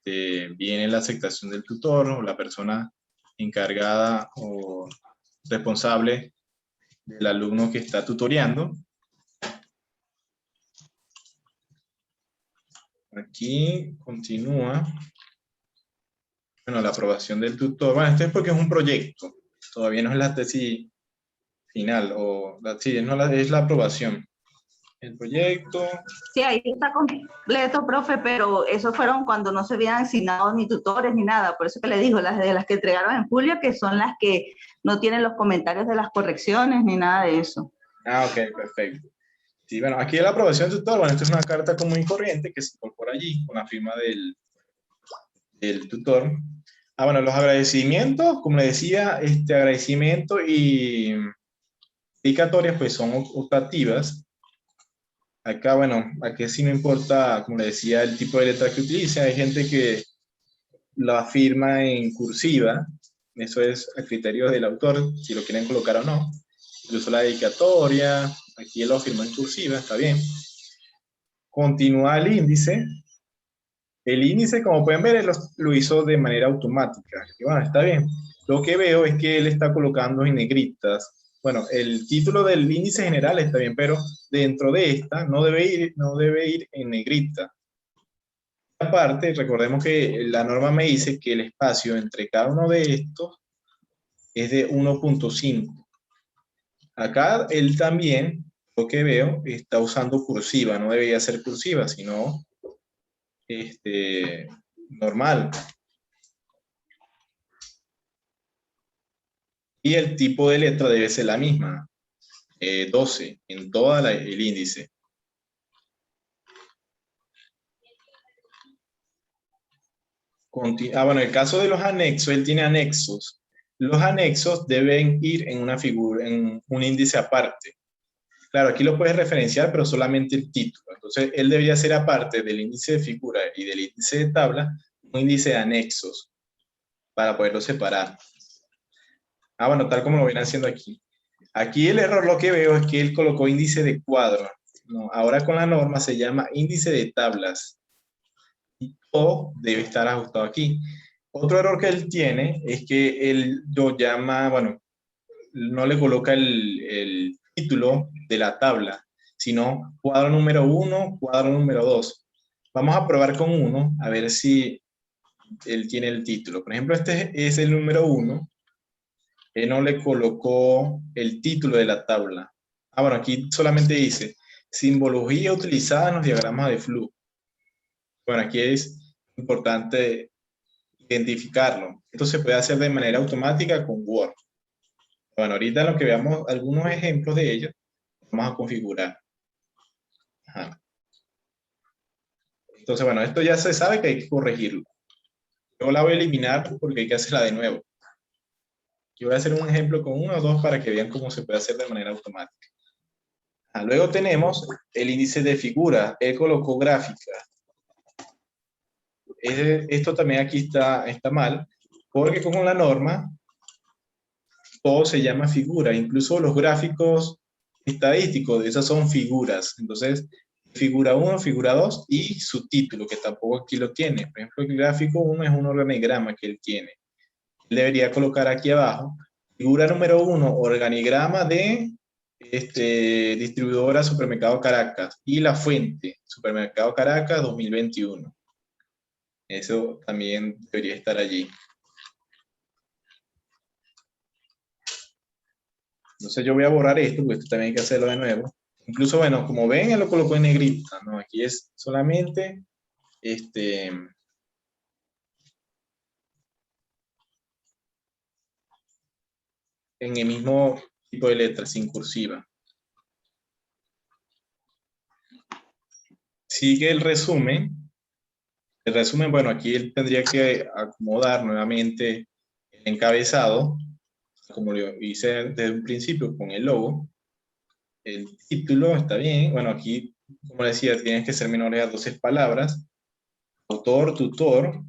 viene la aceptación del tutor o la persona encargada o responsable del alumno que está tutoreando. Aquí continúa. Bueno, la aprobación del tutor. Bueno, esto es porque es un proyecto. Todavía no es la tesis final, o sí, no es la aprobación. El proyecto.
Sí, ahí está completo, profe, pero esos fueron cuando no se habían asignado ni tutores ni nada. Por eso que le digo, las de las que entregaron en julio, que son las que no tienen los comentarios de las correcciones ni nada de eso.
Ah, ok, perfecto. Sí, bueno, aquí la aprobación del tutor. Bueno, esto es una carta común y corriente que se incorpora allí con la firma del tutor. Ah, bueno, los agradecimientos, como le decía, agradecimiento y dedicatorias, pues son optativas. Acá, bueno, aquí sí no importa, como le decía, el tipo de letra que utilice. Hay gente que la firma en cursiva. Eso es a criterio del autor, si lo quieren colocar o no. Incluso la dedicatoria, aquí él lo firmó en cursiva, está bien. Continúa el índice. El índice, como pueden ver, él lo hizo de manera automática. Y bueno, está bien. Lo que veo es que él está colocando en negritas. Bueno, el título del índice general está bien, pero dentro de esta no debe ir en negrita. Aparte, recordemos que la norma me dice que el espacio entre cada uno de estos es de 1.5. Acá él también, lo que veo, está usando cursiva. No debería ser cursiva, sino normal. Y el tipo de letra debe ser la misma, 12, en todo el índice. Bueno, en el caso de los anexos, él tiene anexos. Los anexos deben ir en una figura, en un índice aparte. Claro, aquí lo puedes referenciar, pero solamente el título. Entonces, él debería ser aparte del índice de figura y del índice de tabla, un índice de anexos, para poderlo separar. Ah, bueno, tal como lo viene haciendo aquí. Aquí el error lo que veo es que él colocó índice de cuadro. No, ahora con la norma se llama índice de tablas. Y todo debe estar ajustado aquí. Otro error que él tiene es que él lo llama, bueno, no le coloca el título de la tabla, sino cuadro número 1, cuadro número 2. Vamos a probar con uno, a ver si él tiene el título. Por ejemplo, este es el número 1. Él no le colocó el título de la tabla. Ah, bueno, aquí solamente dice simbología utilizada en los diagramas de flujo. Bueno, aquí es importante identificarlo. Esto se puede hacer de manera automática con Word. Bueno, ahorita lo que veamos algunos ejemplos de ellos, vamos a configurar. Ajá. Entonces, bueno, esto ya se sabe que hay que corregirlo. Yo la voy a eliminar porque hay que hacerla de nuevo. Yo voy a hacer un ejemplo con uno o dos para que vean cómo se puede hacer de manera automática. Luego tenemos el índice de figura. Él colocó gráfica. Esto también aquí está mal, porque con la norma todo se llama figura, incluso los gráficos estadísticos, esas son figuras. Entonces, figura 1, figura 2 y su título, que tampoco aquí lo tiene. Por ejemplo, el gráfico 1 es un organigrama que él tiene. Él debería colocar aquí abajo, figura número 1, organigrama de distribuidora Supermercado Caracas y la fuente, Supermercado Caracas 2021. Eso también debería estar allí. Entonces yo voy a borrar esto, porque esto también hay que hacerlo de nuevo. Incluso, bueno, como ven, él lo colocó en negrita, ¿no? Aquí es solamente, en el mismo tipo de letra, sin cursiva. Sigue el resumen. El resumen, bueno, aquí él tendría que acomodar nuevamente el encabezado, como lo hice desde un principio con el logo. El título está bien. Bueno, aquí, como decía, tienes que ser menores a 12 palabras. autor, tutor.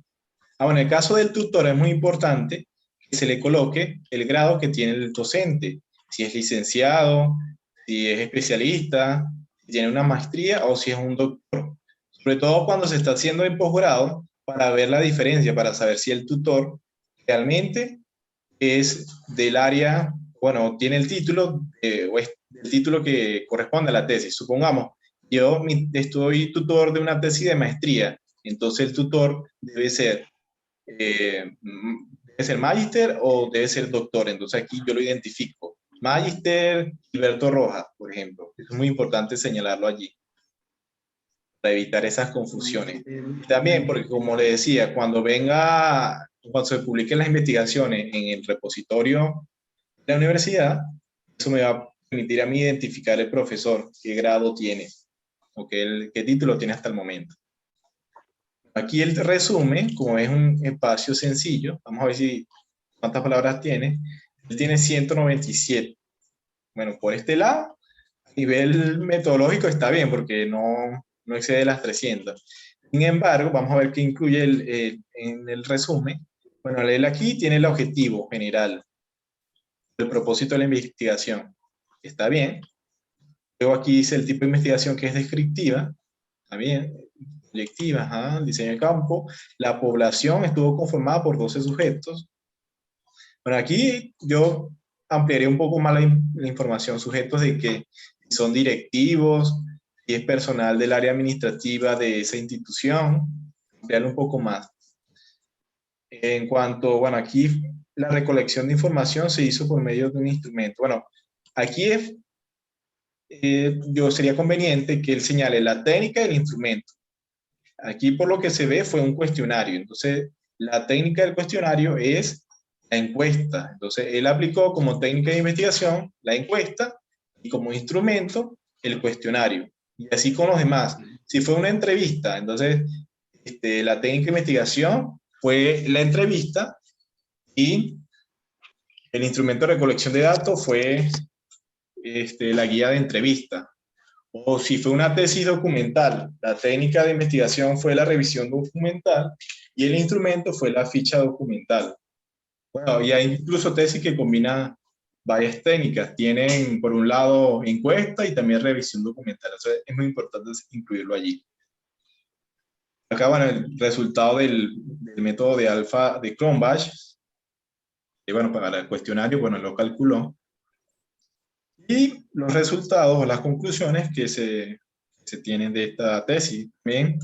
Bueno, en el caso del tutor es muy importante que se le coloque el grado que tiene el docente, si es licenciado, si es especialista, si tiene una maestría o si es un doctor. Sobre todo cuando se está haciendo en posgrado, para ver la diferencia, para saber si el tutor realmente es del área, bueno, tiene el título o es el título que corresponde a la tesis. Supongamos, yo estoy tutor de una tesis de maestría, entonces el tutor debe ser magíster o debe ser doctor. Entonces aquí yo lo identifico. Magíster Gilberto Rojas, por ejemplo. Es muy importante señalarlo allí para evitar esas confusiones. También porque, como le decía, cuando se publiquen las investigaciones en el repositorio de la universidad, eso me va a permitir a mí identificar el profesor, qué grado tiene o qué título tiene hasta el momento. Aquí el resumen, como es un espacio sencillo, vamos a ver cuántas palabras tiene. Él tiene 197. Bueno, por este lado, a nivel metodológico está bien, porque no excede las 300. Sin embargo, vamos a ver qué incluye en el resumen. Bueno, él aquí tiene el objetivo general, el propósito de la investigación. Está bien. Luego aquí dice el tipo de investigación que es descriptiva. Está bien. Proyectiva, ajá, diseño de campo. La población estuvo conformada por 12 sujetos. Bueno, aquí yo ampliaré un poco más la información. Sujetos de que son directivos, si es personal del área administrativa de esa institución. Ampliarlo un poco más. En cuanto, bueno, aquí la recolección de información se hizo por medio de un instrumento. Bueno, aquí yo sería conveniente que él señale la técnica y el instrumento. Aquí por lo que se ve fue un cuestionario. Entonces, la técnica del cuestionario es la encuesta. Entonces, él aplicó como técnica de investigación la encuesta y como instrumento el cuestionario. Y así con los demás. Si fue una entrevista, entonces la técnica de investigación fue la entrevista y el instrumento de recolección de datos fue la guía de entrevista. O si fue una tesis documental, la técnica de investigación fue la revisión documental y el instrumento fue la ficha documental. Bueno, y hay incluso tesis que combinan varias técnicas. Tienen, por un lado, encuesta y también revisión documental. Eso es muy importante incluirlo allí. Acá, bueno, el resultado del método de alfa de Cronbach, y bueno, para el cuestionario, bueno, lo calculó. Y los resultados o las conclusiones que se tienen de esta tesis. Bien,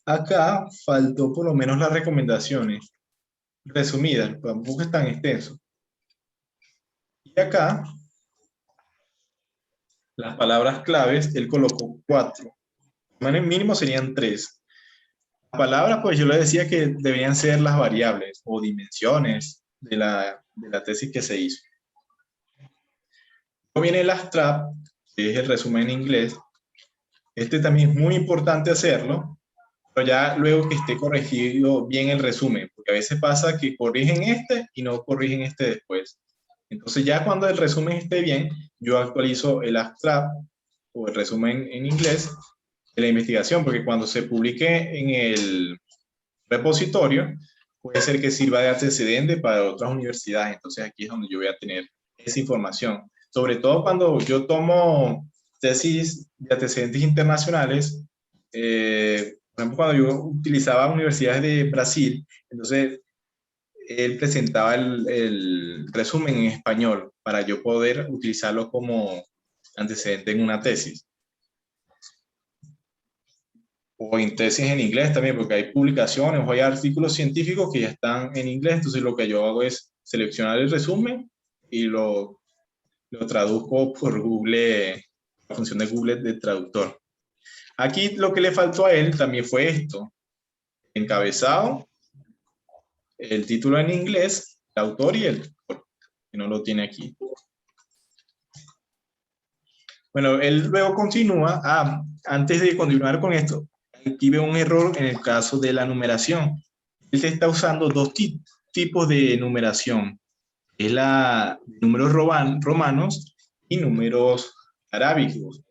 acá faltó por lo menos las recomendaciones resumidas, tampoco es tan extenso. Y acá, las palabras claves, él colocó 4. El mínimo serían 3. Las palabras, pues yo le decía que deberían ser las variables o dimensiones de la tesis que se hizo. Luego viene el abstract, que es el resumen en inglés. Este también es muy importante hacerlo, pero ya luego que esté corregido bien el resumen, porque a veces pasa que corrigen este y no corrigen este después. Entonces ya cuando el resumen esté bien, yo actualizo el abstract o el resumen en inglés de la investigación, porque cuando se publique en el repositorio, puede ser que sirva de antecedente para otras universidades. Entonces aquí es donde yo voy a tener esa información. Sobre todo cuando yo tomo tesis de antecedentes internacionales, por ejemplo, cuando yo utilizaba universidades de Brasil, entonces él presentaba el resumen en español para yo poder utilizarlo como antecedente en una tesis. O en tesis en inglés también, porque hay publicaciones o hay artículos científicos que ya están en inglés, entonces lo que yo hago es seleccionar el resumen y lo traduzco por Google, la función de Google de traductor. Aquí lo que le faltó a él también fue esto: encabezado, el título en inglés, el autor y el tutor, que no lo tiene aquí. Bueno, él luego continúa. Antes de continuar con esto, aquí veo un error en el caso de la numeración. Él está usando dos tipos de numeración. Es la de números romanos y números arábigos.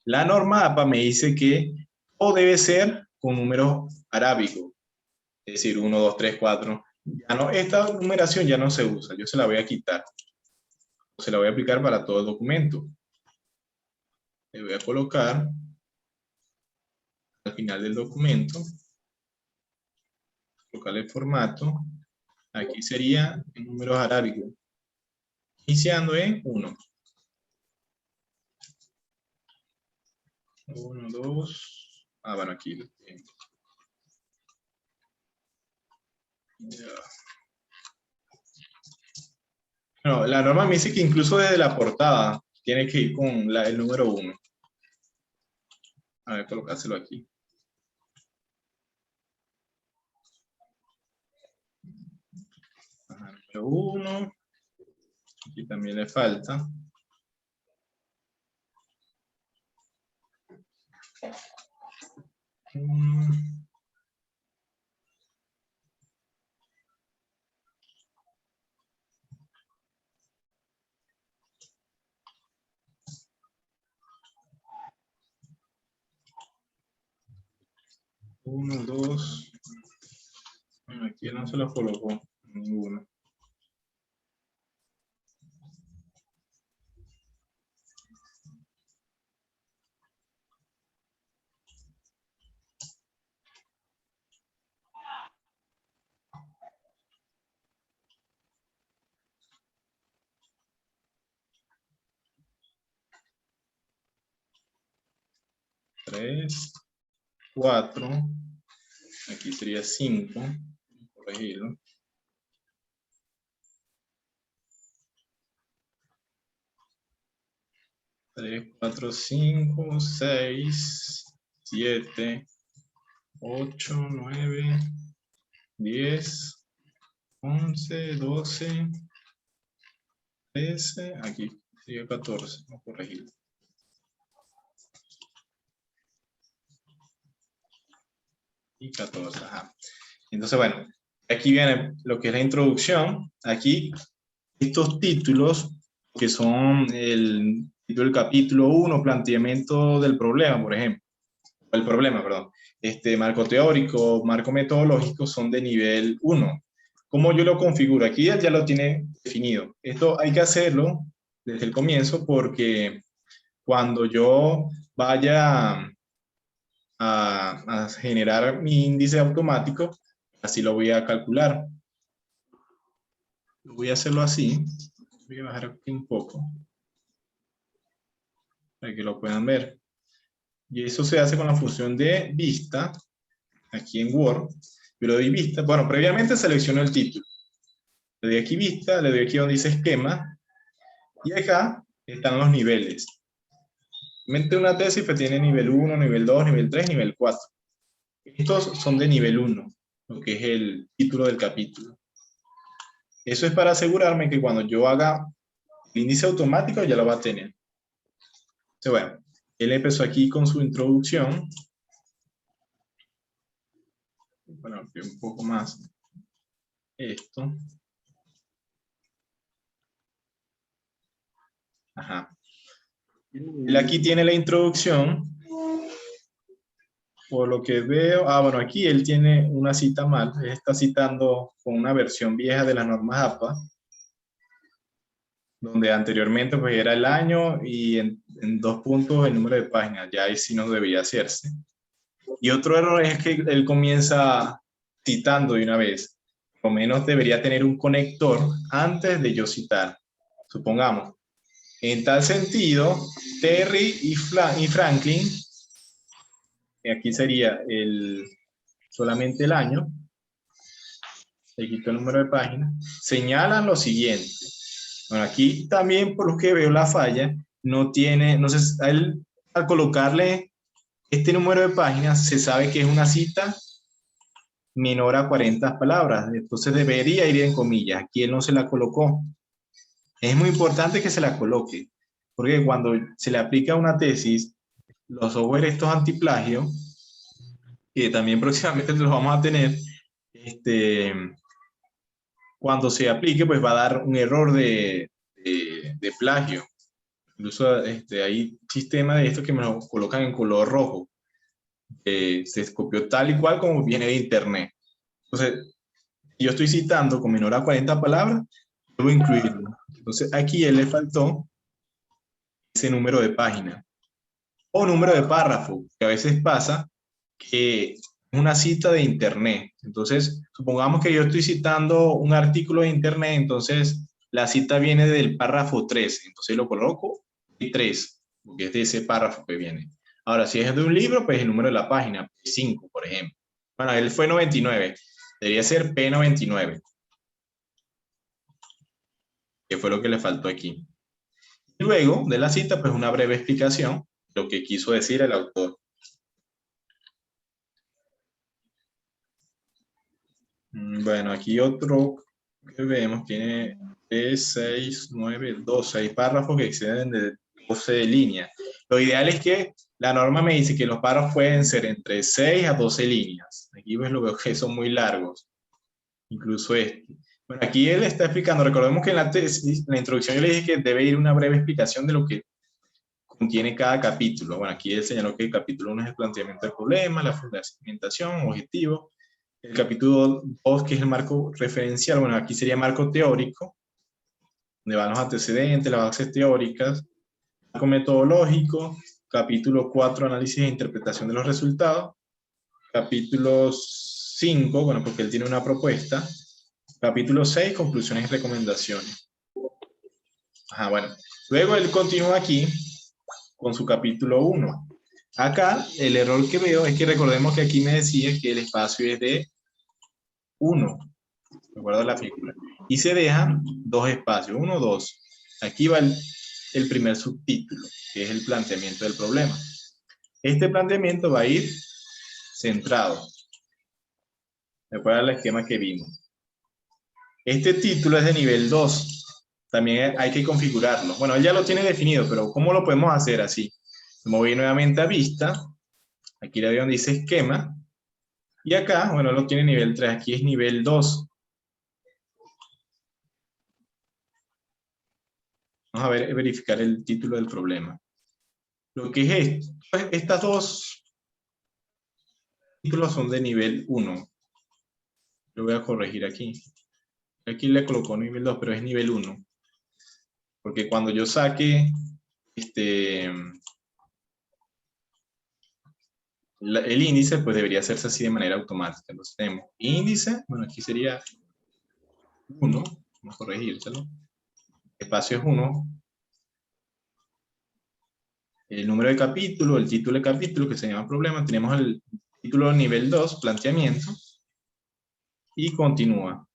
La norma APA me dice que todo debe ser con números arábigo. Es decir, 1, 2, 3, 4. Ya no, esta numeración ya no se usa. Yo se la voy a quitar. Se la voy a aplicar para todo el documento. Le voy a colocar al final del documento. Colocarle el formato. Aquí sería en números arábigos. Iniciando en 1. 1, 2. Ah, bueno, aquí lo tengo. Ya. No, la norma me dice que incluso desde la portada tiene que ir con el número 1. A ver, colocárselo aquí. Ajá, número 1. Aquí también le falta. Uno, 2. Bueno, aquí no se los colocó ninguno. Tres, 4. Aquí sería 5. Corregirlo. 3, 4, 5, 6, 7, 8, 9, 10, 11, 12, 13, aquí sería 14, vamos a corregirlo. Y 14, ajá. Entonces, bueno, aquí viene lo que es la introducción. Aquí, estos títulos, que son el título del capítulo 1, planteamiento del problema, por ejemplo. El problema, perdón. Marco teórico, marco metodológico son de nivel 1. ¿Cómo yo lo configuro? Aquí ya lo tiene definido. Esto hay que hacerlo desde el comienzo porque cuando yo vaya a generar mi índice automático, así lo voy a calcular. Voy a hacerlo así. Voy a bajar aquí un poco para que lo puedan ver. Y eso se hace con la función de vista, aquí en Word. Yo le doy vista. Bueno, previamente selecciono el título. Le doy aquí vista, le doy aquí donde dice esquema. Y acá están los niveles. Mente una tesis que tiene nivel 1, nivel 2, nivel 3, nivel 4. Estos son de nivel 1, lo que es el título del capítulo. Eso es para asegurarme que cuando yo haga el índice automático ya lo va a tener. Entonces, bueno, él empezó aquí con su introducción. Bueno, un poco más esto. Ajá. Él aquí tiene la introducción. Por lo que veo, bueno, aquí él tiene una cita mal. Él está citando con una versión vieja de las normas APA, donde anteriormente pues era el año y en 2 puntos el número de páginas. Ya ahí sí no debía hacerse. Y otro error es que él comienza citando de una vez. Por lo menos debería tener un conector antes de yo citar. Supongamos. En tal sentido, Terry y Franklin, aquí sería solamente el año, le quito el número de página, señalan lo siguiente. Bueno, aquí también, por lo que veo la falla, no sé, al colocarle este número de páginas, se sabe que es una cita menor a 40 palabras, entonces debería ir en comillas. Aquí él no se la colocó. Es muy importante que se la coloque, porque cuando se le aplica una tesis, los software estos antiplagio, que también próximamente los vamos a tener, cuando se aplique, pues va a dar un error de plagio. Incluso hay sistemas de estos que me lo colocan en color rojo. se copió tal y cual como viene de internet. Entonces, yo estoy citando con menor a 40 palabras, debo incluirlo. Entonces, aquí él le faltó ese número de página o número de párrafo, que a veces pasa que es una cita de internet. Entonces, supongamos que yo estoy citando un artículo de internet, entonces la cita viene del párrafo 3, entonces lo coloco y 3, porque es de ese párrafo que viene. Ahora, si es de un libro, pues el número de la página, 5, por ejemplo. Bueno, él fue 99, debería ser P99, que fue lo que le faltó aquí. Y luego de la cita, pues una breve explicación de lo que quiso decir el autor. Bueno, aquí otro que vemos tiene 3, 6, 9, 12. Hay párrafos que exceden de 12 líneas. Lo ideal es que la norma me dice que los párrafos pueden ser entre 6 a 12 líneas. Aquí pues lo veo que son muy largos, incluso este. Bueno, aquí él está explicando, recordemos que en la tesis, en la introducción yo le dije que debe ir una breve explicación de lo que contiene cada capítulo. Bueno, aquí él señaló que el capítulo 1 es el planteamiento del problema, la fundamentación, objetivo. El capítulo 2, que es el marco referencial, bueno, aquí sería marco teórico, donde van los antecedentes, las bases teóricas, marco metodológico, capítulo 4, análisis e interpretación de los resultados, capítulo 5, bueno, porque él tiene una propuesta, capítulo 6, conclusiones y recomendaciones. Ajá, bueno, luego él continúa aquí con su capítulo 1. Acá, el error que veo es que recordemos que aquí me decía que el espacio es de 1, recuerda la figura, y se dejan dos espacios, 1, 2. Aquí va el primer subtítulo, que es el planteamiento del problema. Este planteamiento va a ir centrado. Recuerda el esquema que vimos. Este título es de nivel 2. También hay que configurarlo. Bueno, él ya lo tiene definido, pero ¿cómo lo podemos hacer así? Me voy nuevamente a vista. Aquí le doy donde dice esquema. Y acá, bueno, lo tiene nivel 3. Aquí es nivel 2. Vamos a verificar el título del problema. Lo que es esto, pues, estas dos títulos son de nivel 1. Lo voy a corregir aquí. Aquí le colocó nivel 2, pero es nivel 1. Porque cuando yo saque el índice, pues debería hacerse así de manera automática. Entonces tenemos índice, bueno, aquí sería 1, vamos a corregírselo. Espacio es 1. El número de capítulo, el título de capítulo, que se llama problema. Tenemos el título nivel 2, planteamiento. Y continúa.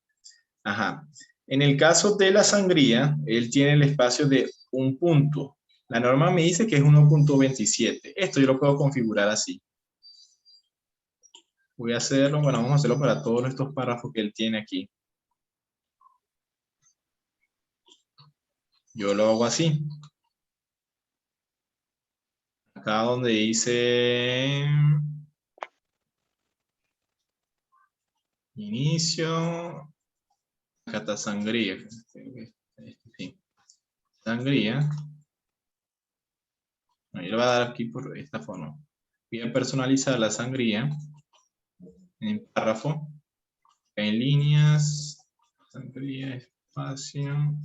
Ajá. En el caso de la sangría, él tiene el espacio de un punto. La norma me dice que es 1.27. Esto yo lo puedo configurar así. Voy a hacerlo, bueno, vamos a hacerlo para todos estos párrafos que él tiene aquí. Yo lo hago así. Acá donde dice inicio, acá está sangría. Sí. Sangría. Yo le voy a dar aquí por esta forma. Voy a personalizar la sangría en párrafo, en líneas, sangría, espacio.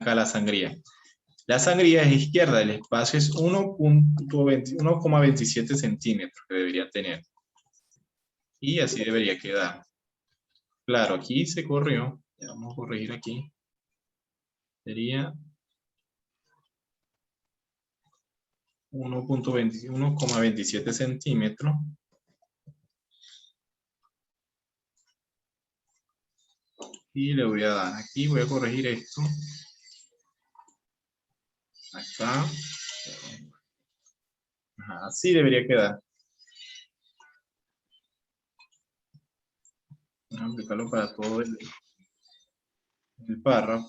Acá la sangría. La sangría es izquierda, el espacio es 1,27 centímetros que debería tener. Y así debería quedar. Claro, aquí se corrió. Ya vamos a corregir aquí. Sería 1,27 centímetros. Y le voy a dar aquí, voy a corregir esto. Acá. Ajá, así debería quedar. Vamos a aplicarlo para todo el párrafo.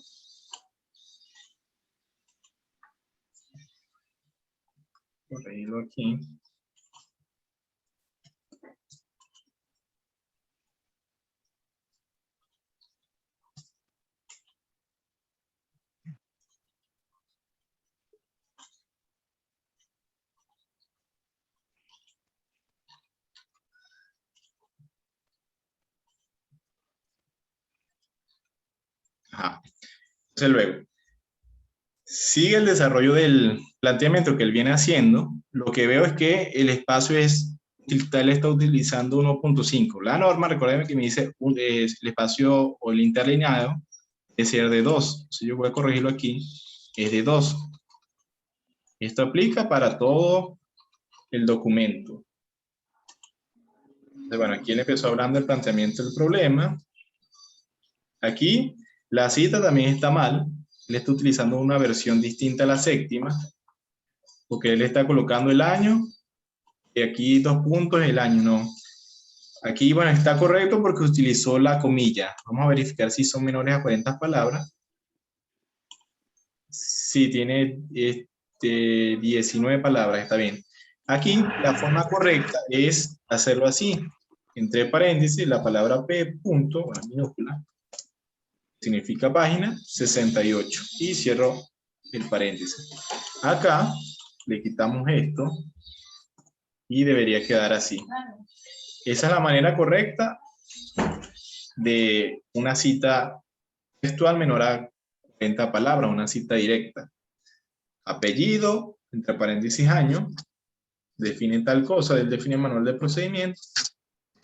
Corregirlo aquí. Ajá. Entonces luego, sigue el desarrollo del planteamiento que él viene haciendo. Lo que veo es que el espacio es, él está utilizando 1.5. La norma, recuerden que me dice el espacio o el interlineado es ser de 2. Si yo voy a corregirlo aquí, es de 2. Esto aplica para todo el documento. Entonces, bueno, aquí él empezó hablando del planteamiento del problema. Aquí la cita también está mal. Él está utilizando una versión distinta a la séptima, porque él está colocando el año, y aquí 2 puntos el año, no. Aquí, bueno, está correcto porque utilizó la comilla. Vamos a verificar si son menores a 40 palabras. Sí, tiene 19 palabras, está bien. Aquí, la forma correcta es hacerlo así. Entre paréntesis, la palabra P, punto, una minúscula, significa página 68. Y cierro el paréntesis. Acá, le quitamos esto y debería quedar así. Esa es la manera correcta de una cita textual menor a 40 palabras, una cita directa. Apellido, entre paréntesis año, define tal cosa, él define manual de procedimiento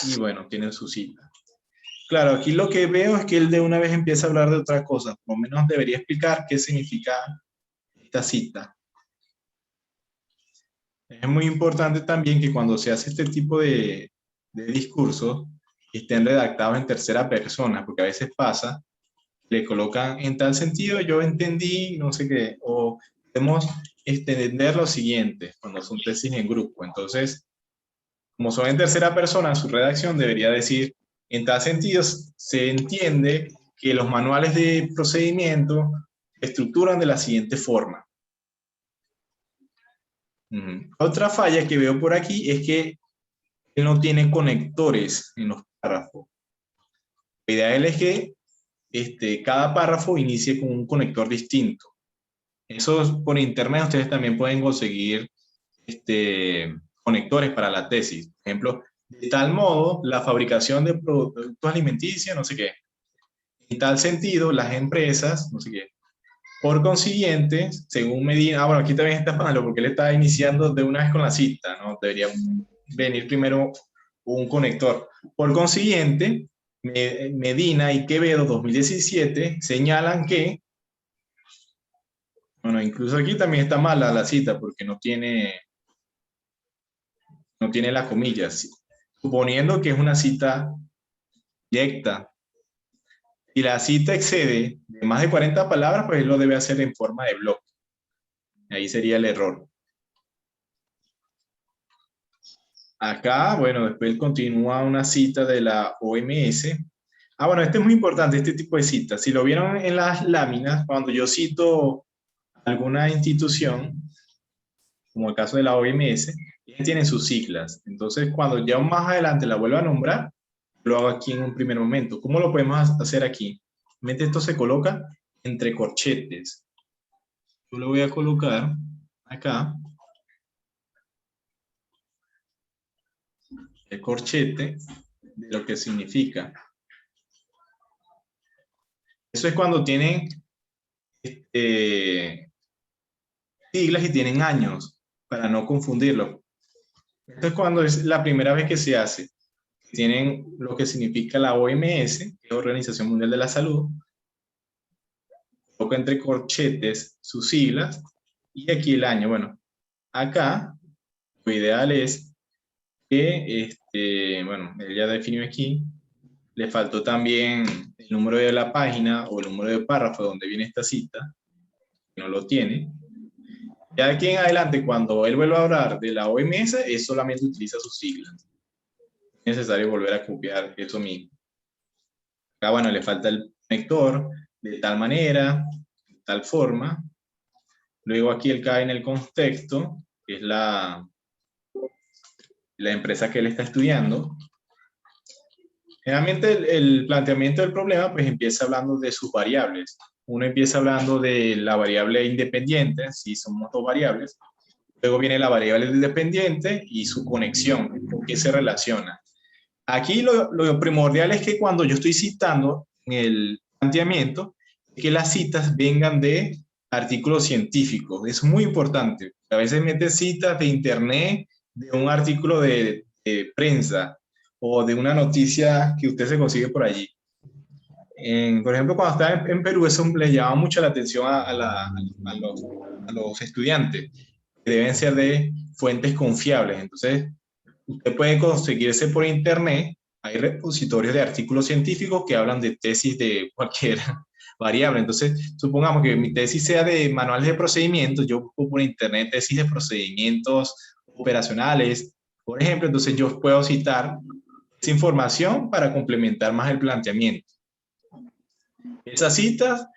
y bueno, tiene su cita. Claro, aquí lo que veo es que él de una vez empieza a hablar de otra cosa, por lo menos debería explicar qué significa esta cita. Es muy importante también que cuando se hace este tipo de discursos estén redactados en tercera persona, porque a veces pasa, le colocan en tal sentido, yo entendí, no sé qué, o podemos entender lo siguiente, cuando son tesis en grupo. Entonces, como son en tercera persona, su redacción debería decir, en tal sentido, se entiende que los manuales de procedimiento se estructuran de la siguiente forma. Otra falla que veo por aquí es que él no tiene conectores en los párrafos. La idea es que cada párrafo inicie con un conector distinto. Eso por internet ustedes también pueden conseguir conectores para la tesis. Por ejemplo, de tal modo, la fabricación de productos alimenticios, no sé qué. En tal sentido, las empresas, no sé qué. Por consiguiente, según Medina, bueno, aquí también está malo porque él está iniciando de una vez con la cita, ¿no? Debería venir primero un conector. Por consiguiente, Medina y Quevedo 2017 señalan que, bueno, incluso aquí también está mala la cita porque no tiene las comillas, suponiendo que es una cita directa. Si la cita excede de más de 40 palabras, pues él lo debe hacer en forma de bloque. Ahí sería el error. Acá, bueno, después continúa una cita de la OMS. Bueno, este es muy importante, este tipo de citas. Si lo vieron en las láminas, cuando yo cito alguna institución, como el caso de la OMS, ellos tienen sus siglas. Entonces, cuando ya más adelante la vuelva a nombrar, lo hago aquí en un primer momento. ¿Cómo lo podemos hacer aquí? Esto se coloca entre corchetes. Yo lo voy a colocar acá. El corchete de lo que significa. Eso es cuando tienen siglas y tienen años, para no confundirlo. Esto es cuando es la primera vez que se hace. Tienen lo que significa la OMS, que es Organización Mundial de la Salud. Coloco entre corchetes sus siglas y aquí el año. Bueno, acá lo ideal es que, bueno, él ya definió aquí, le faltó también el número de la página o el número de párrafo donde viene esta cita, que no lo tiene. Ya de aquí en adelante, cuando él vuelva a hablar de la OMS, él solamente utiliza sus siglas. Es necesario volver a copiar eso mismo. Acá, bueno, le falta el conector de tal manera, de tal forma. Luego aquí él cae en el contexto, que es la empresa que él está estudiando. Generalmente el planteamiento del problema pues empieza hablando de sus variables. Uno empieza hablando de la variable independiente, si somos dos variables. Luego viene la variable independiente y su conexión, con qué se relaciona. Aquí lo primordial es que cuando yo estoy citando en el planteamiento, que las citas vengan de artículos científicos. Es muy importante. A veces metes citas de internet, de un artículo de prensa o de una noticia que usted se consigue por allí. Por ejemplo, cuando estaba en Perú, eso le llamaba mucho la atención a los estudiantes, que deben ser de fuentes confiables. Entonces, usted puede conseguirse por internet, hay repositorios de artículos científicos que hablan de tesis de cualquier variable. Entonces, supongamos que mi tesis sea de manuales de procedimientos, yo busco por internet tesis de procedimientos operacionales, por ejemplo, entonces yo puedo citar esa información para complementar más el planteamiento. Esas citas,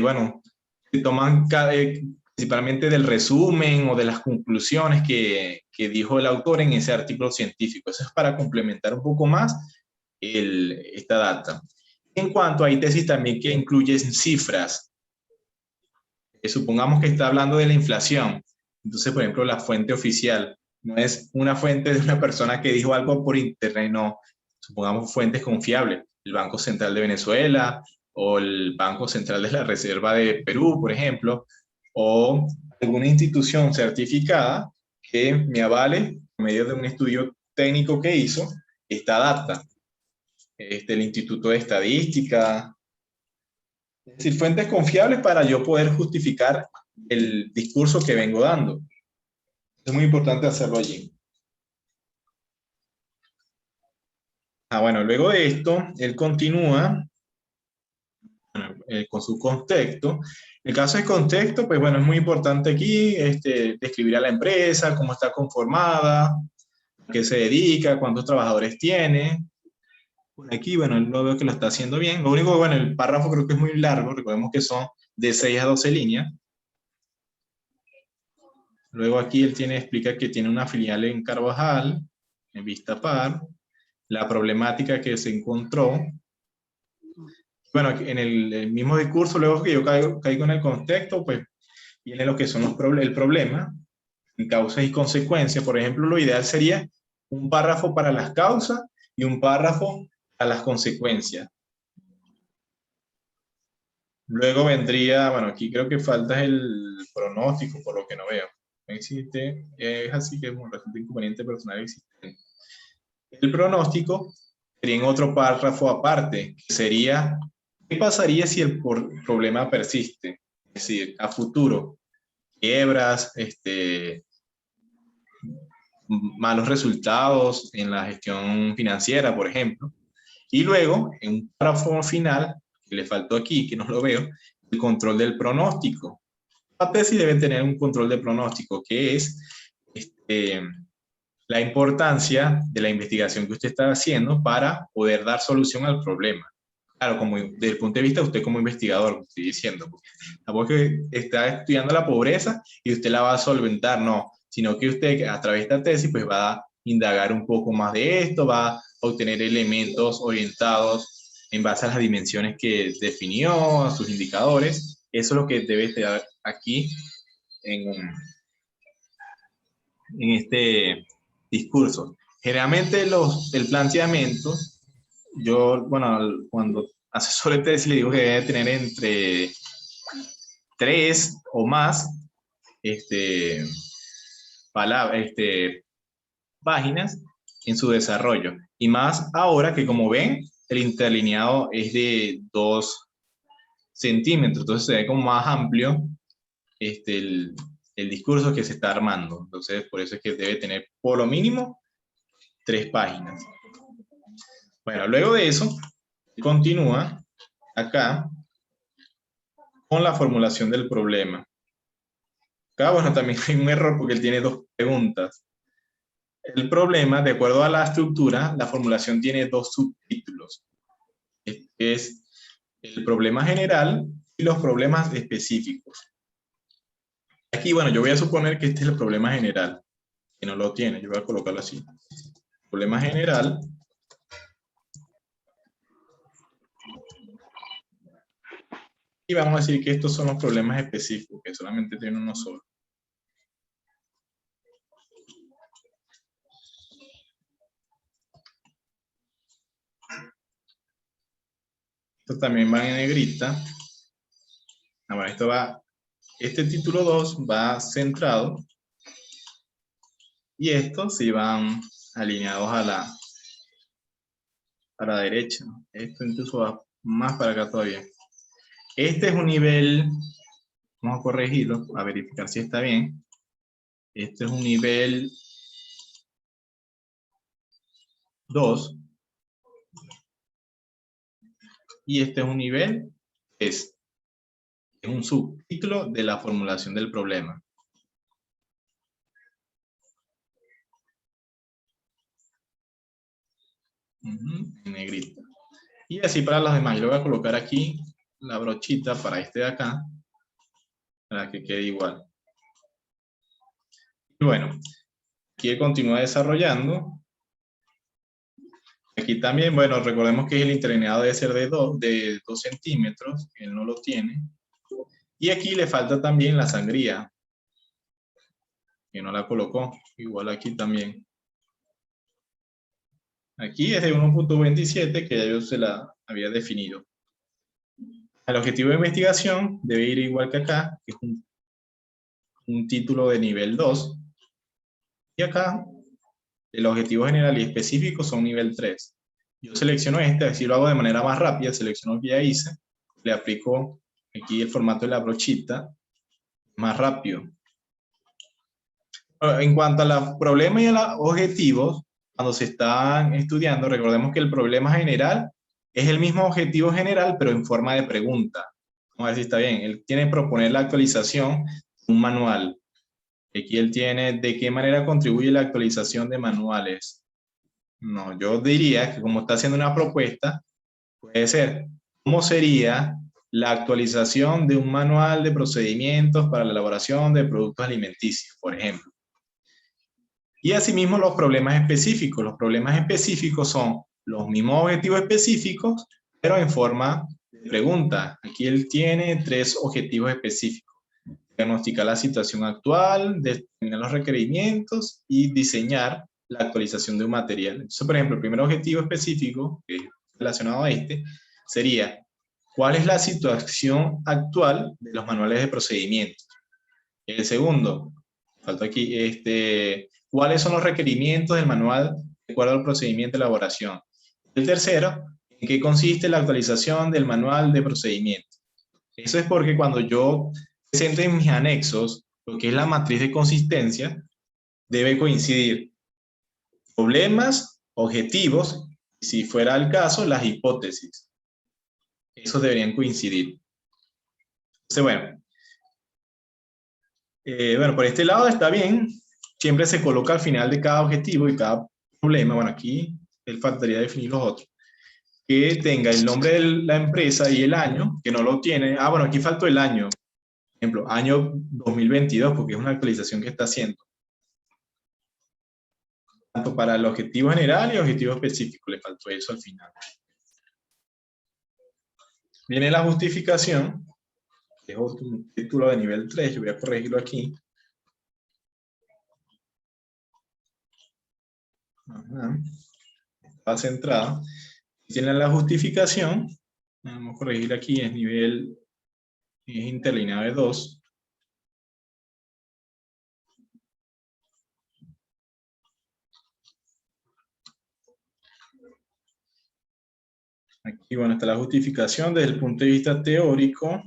bueno, se toman principalmente del resumen o de las conclusiones que dijo el autor en ese artículo científico. Eso es para complementar un poco más esta data. En cuanto hay tesis también que incluyen cifras, supongamos que está hablando de la inflación. Entonces, por ejemplo, la fuente oficial no es una fuente de una persona que dijo algo por internet, no. Supongamos fuentes confiables. El Banco Central de Venezuela o el Banco Central de la Reserva de Perú, por ejemplo, o alguna institución certificada que me avale por medio de un estudio técnico que hizo esta data. El Instituto de Estadística. Es decir, fuentes confiables para yo poder justificar el discurso que vengo dando. Es muy importante hacerlo allí. Bueno, luego de esto, él continúa con su contexto. En el caso de contexto, pues bueno, es muy importante aquí describir a la empresa, cómo está conformada, a qué se dedica, cuántos trabajadores tiene. Por aquí, bueno, él lo veo que lo está haciendo bien. Lo único, bueno, el párrafo creo que es muy largo, recordemos que son de 6 a 12 líneas. Luego aquí él explica que tiene una filial en Carvajal, en Vistapar, la problemática que se encontró. Bueno, en el mismo discurso, luego que yo caigo en el contexto, pues viene lo que son el problema, causas y consecuencias. Por ejemplo, lo ideal sería un párrafo para las causas y un párrafo para las consecuencias. Luego vendría, bueno, aquí creo que falta el pronóstico, por lo que no veo. Existe, es así que resulta inconveniente personal existente. El pronóstico sería en otro párrafo aparte, que sería, ¿qué pasaría si el problema persiste? Es decir, a futuro, quiebras, malos resultados en la gestión financiera, por ejemplo. Y luego, en un párrafo final, que le faltó aquí, que no lo veo, el control del pronóstico. La tesis debe tener un control de pronóstico, que es la importancia de la investigación que usted está haciendo para poder dar solución al problema. Claro, como desde el punto de vista de usted como investigador, estoy diciendo, tampoco que está estudiando la pobreza y usted la va a solventar, no, sino que usted a través de esta tesis pues va a indagar un poco más de esto, va a obtener elementos orientados en base a las dimensiones que definió, a sus indicadores. Eso es lo que debe estar aquí en este discurso. Generalmente el planteamiento, yo, bueno, cuando asesoro tesis le digo que debe tener entre 3 o más páginas en su desarrollo. Y más ahora que, como ven, el interlineado es de 2 centímetros, entonces se ve como más amplio el discurso que se está armando. Entonces, por eso es que debe tener por lo mínimo 3 páginas. Bueno, luego de eso, continúa acá con la formulación del problema. Acá, bueno, también hay un error porque él tiene 2 preguntas. El problema, de acuerdo a la estructura, la formulación tiene 2 subtítulos. Es el problema general y los problemas específicos. Aquí, bueno, yo voy a suponer que este es el problema general, que no lo tiene, yo voy a colocarlo así. Problema general. Y vamos a decir que estos son los problemas específicos, que solamente tiene uno solo. Esto también va en negrita. Bueno, esto va, este título 2 va centrado y estos sí van alineados a la derecha. Esto incluso va más para acá todavía. Este es un nivel, vamos a corregirlo, a verificar si está bien. Este es un nivel 2 y este es un nivel 3. Es un subtítulo de la formulación del problema. En negrita. Y así para los demás. Yo le voy a colocar aquí la brochita para este de acá, para que quede igual. Y bueno, aquí continúa desarrollando. Aquí también, bueno, recordemos que el interlineado debe ser de 2 centímetros, que él no lo tiene. Y aquí le falta también la sangría, que no la colocó. Igual aquí también. Aquí es de 1.27, que ya yo se la había definido. El objetivo de investigación debe ir igual que acá, que es un título de nivel 2. Y acá, el objetivo general y específico son nivel 3. Yo selecciono este, así lo hago de manera más rápida, selecciono lo que ya hice, le aplico aquí el formato de la brochita, más rápido. En cuanto a los problemas y a los objetivos, cuando se están estudiando, recordemos que el problema general es el mismo objetivo general, pero en forma de pregunta. Vamos a ver si está bien. Él tiene que proponer la actualización de un manual. Aquí él tiene de qué manera contribuye la actualización de manuales. No, yo diría que como está haciendo una propuesta, puede ser, ¿cómo sería la actualización de un manual de procedimientos para la elaboración de productos alimenticios, por ejemplo? Y asimismo los problemas específicos. Los problemas específicos son los mismos objetivos específicos, pero en forma de pregunta. Aquí él tiene 3 objetivos específicos. Diagnosticar la situación actual, determinar los requerimientos y diseñar la actualización de un material. Entonces, por ejemplo, el primer objetivo específico, que es relacionado a este, sería ¿cuál es la situación actual de los manuales de procedimientos? El segundo, falta aquí, ¿cuáles son los requerimientos del manual de acuerdo al procedimiento de elaboración? El tercero, ¿en qué consiste la actualización del manual de procedimiento? Eso es porque cuando yo presente en mis anexos lo que es la matriz de consistencia, debe coincidir problemas, objetivos, y si fuera el caso, las hipótesis. Esos deberían coincidir. Entonces, bueno, por este lado está bien. Siempre se coloca al final de cada objetivo y cada problema. Bueno, aquí él faltaría definir los otros. Que tenga el nombre de la empresa y el año, que no lo tiene. Ah, bueno, aquí faltó el año. Por ejemplo, año 2022, porque es una actualización que está haciendo. Tanto para el objetivo general y objetivo específico, le faltó eso al final. Viene la justificación, que es un título de nivel 3, yo voy a corregirlo aquí. Ajá. Está centrado. Tiene la justificación, vamos a corregir aquí, es nivel, es interlineado de 2. Aquí, bueno, está la justificación desde el punto de vista teórico.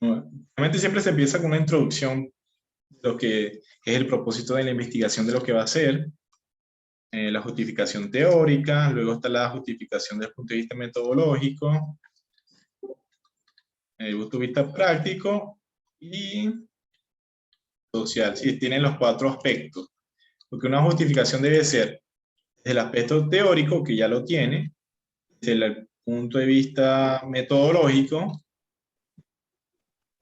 Realmente siempre se empieza con una introducción de lo que es el propósito de la investigación de lo que va a hacer. La justificación teórica, luego está la justificación desde el punto de vista metodológico, desde el punto de vista práctico y social. Sí, tienen los 4 aspectos. Porque una justificación debe ser desde el aspecto teórico, que ya lo tiene, desde el punto de vista metodológico,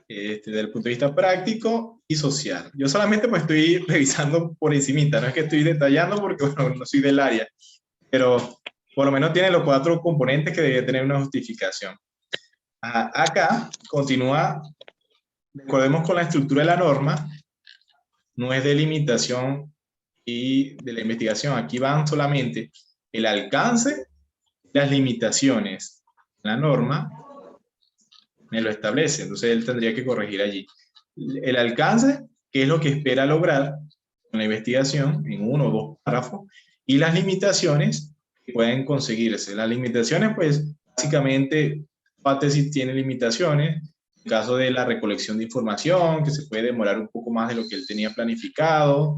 desde el punto de vista práctico y social. Yo solamente pues estoy revisando por encimita, no es que estoy detallando porque bueno, no soy del área, pero por lo menos tiene los 4 componentes que debe tener una justificación. Acá continúa, recordemos con la estructura de la norma, no es delimitación y de la investigación, aquí van solamente el alcance, las limitaciones, la norma, me lo establece, entonces él tendría que corregir allí. El alcance, qué es lo que espera lograr con la investigación en uno o dos párrafos, y las limitaciones que pueden conseguirse. Las limitaciones, pues, básicamente, la tesis tiene limitaciones. En el caso de la recolección de información, que se puede demorar un poco más de lo que él tenía planificado,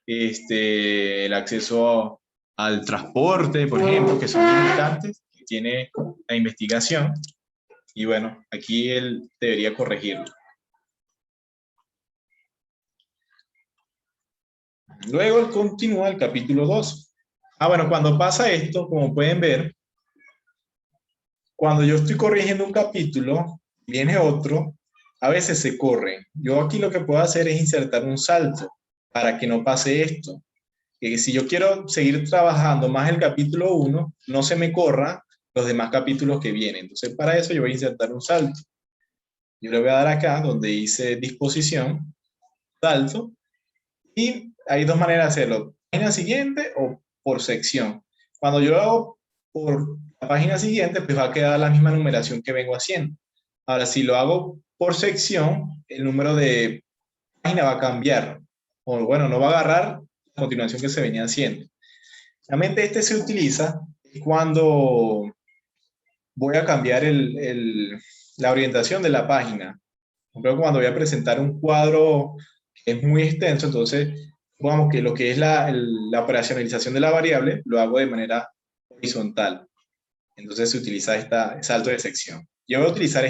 el acceso al transporte, por ejemplo, que son limitantes que tiene la investigación. Y bueno, aquí él debería corregirlo. Luego él continúa el capítulo 2. Bueno, cuando pasa esto, como pueden ver, cuando yo estoy corrigiendo un capítulo, viene otro, a veces se corre. Yo aquí lo que puedo hacer es insertar un salto para que no pase esto. Que si yo quiero seguir trabajando más el capítulo 1, no se me corra los demás capítulos que vienen. Entonces, para eso yo voy a insertar un salto. Yo le voy a dar acá donde dice disposición, salto, y hay dos maneras de hacerlo, página siguiente o por sección. Cuando yo lo hago por la página siguiente, pues va a quedar la misma numeración que vengo haciendo. Ahora, si lo hago por sección, el número de página va a cambiar. O bueno, no va a agarrar la continuación que se venía haciendo. Realmente este se utiliza cuando voy a cambiar la orientación de la página. Por ejemplo, cuando voy a presentar un cuadro que es muy extenso, entonces, digamos que lo que es la operacionalización de la variable, lo hago de manera horizontal. Entonces se utiliza este salto de sección. Yo voy a utilizar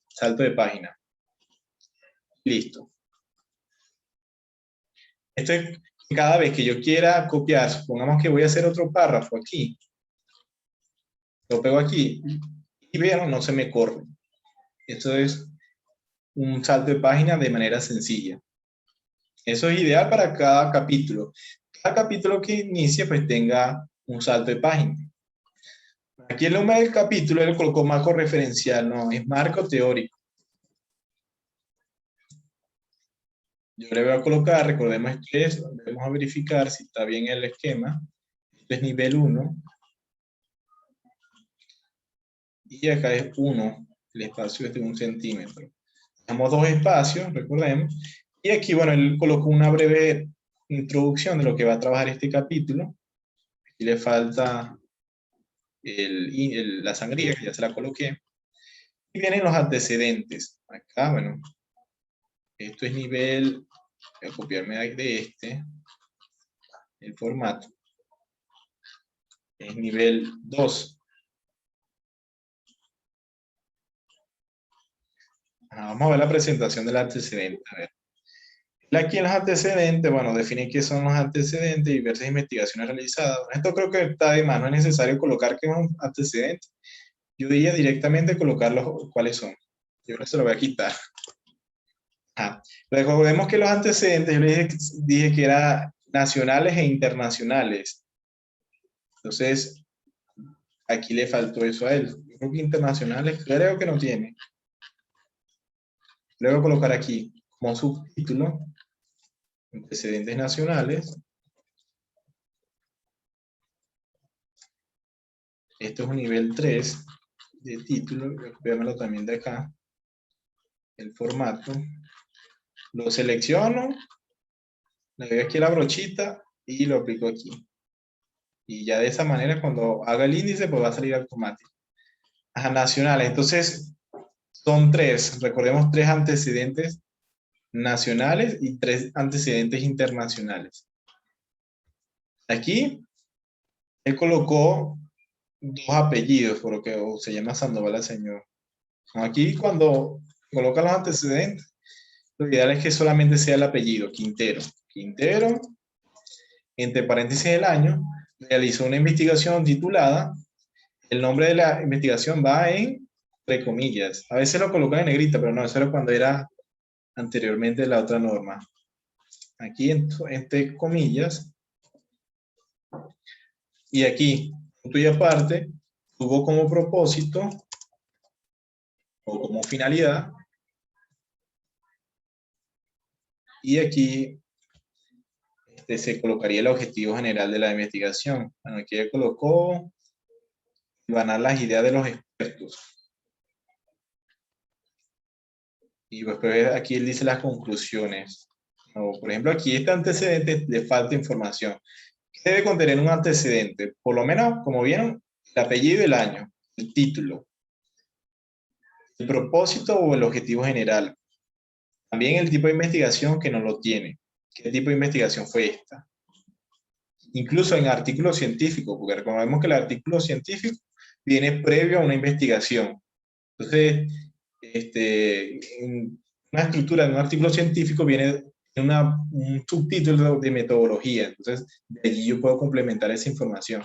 salto de página. Listo. Esto es cada vez que yo quiera copiar, supongamos que voy a hacer otro párrafo aquí. Lo pego aquí y vean, no se me corre. Esto es un salto de página de manera sencilla. Eso es ideal para cada capítulo. Cada capítulo que inicie pues tenga un salto de página. Aquí el nombre del capítulo él colocó marco referencial, no, es marco teórico. Yo le voy a colocar, recordemos que vamos a verificar si está bien el esquema. Este es nivel 1. Y acá es 1, el espacio es de 1 centímetro. Tenemos dos espacios, recordemos. Y aquí, bueno, él colocó una breve introducción de lo que va a trabajar este capítulo. Aquí le falta la sangría, que ya se la coloqué. Y vienen los antecedentes. Acá, bueno, esto es nivel, voy a copiarme de el formato. Es nivel 2. Vamos a ver la presentación del antecedente. A ver. Aquí en los antecedentes, bueno, define qué son los antecedentes, diversas investigaciones realizadas. Esto creo que está de más, no es necesario colocar qué es un antecedente. Yo diría directamente colocar cuáles son. Yo ahora se lo voy a quitar. Recordemos que los antecedentes, yo les dije que eran nacionales e internacionales. Entonces, aquí le faltó eso a él. Yo creo que internacionales, creo que no tiene. Le voy a colocar aquí como subtítulo, antecedentes nacionales. Esto es un nivel 3 de título. Voy a copiármelo también de acá. El formato. Lo selecciono. Le doy aquí a la brochita y lo aplico aquí. Y ya de esa manera, cuando haga el índice, pues va a salir automático. Nacionales. Entonces, son 3. Recordemos 3 antecedentes nacionales y 3 antecedentes internacionales. Aquí, él colocó 2 apellidos, por lo que se llama Sandoval el señor. Aquí, cuando coloca los antecedentes, lo ideal es que solamente sea el apellido, Quintero. Quintero, entre paréntesis el año, realizó una investigación titulada, el nombre de la investigación va entre comillas. A veces lo colocan en negrita, pero no, eso era cuando era anteriormente la otra norma. Aquí entre comillas. Y aquí, punto y aparte, tuvo como propósito o como finalidad. Y aquí se colocaría el objetivo general de la investigación. Bueno, aquí ya colocó ganar las ideas de los expertos. Y después aquí él dice las conclusiones. O, por ejemplo, aquí este antecedente le falta información. ¿Qué debe contener un antecedente? Por lo menos, como vieron, el apellido y el año, el título, el propósito o el objetivo general. También el tipo de investigación que no lo tiene. ¿Qué tipo de investigación fue esta? Incluso en artículos científicos, porque recordemos que el artículo científico viene previo a una investigación. Entonces, en una estructura de un artículo científico viene un subtítulo de metodología. Entonces, de allí yo puedo complementar esa información.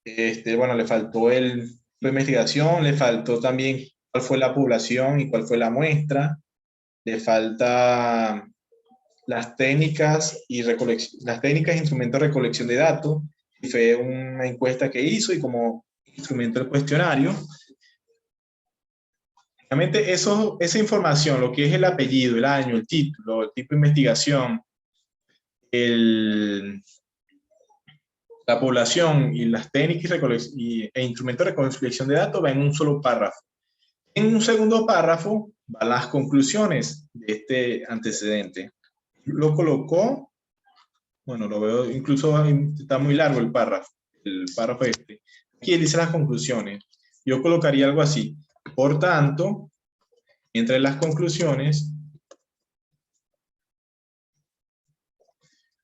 Bueno, le faltó el tipo de investigación, le faltó también cuál fue la población y cuál fue la muestra, le falta las técnicas y instrumentos de recolección de datos, y fue una encuesta que hizo y como instrumento el cuestionario. Realmente esa información, lo que es el apellido, el año, el título, el tipo de investigación, la población y las técnicas e instrumentos de recolección de datos va en un solo párrafo. En un segundo párrafo van las conclusiones de este antecedente. Lo colocó, bueno, lo veo, incluso está muy largo el párrafo este. Aquí dice las conclusiones. Yo colocaría algo así. Por tanto, entre las conclusiones,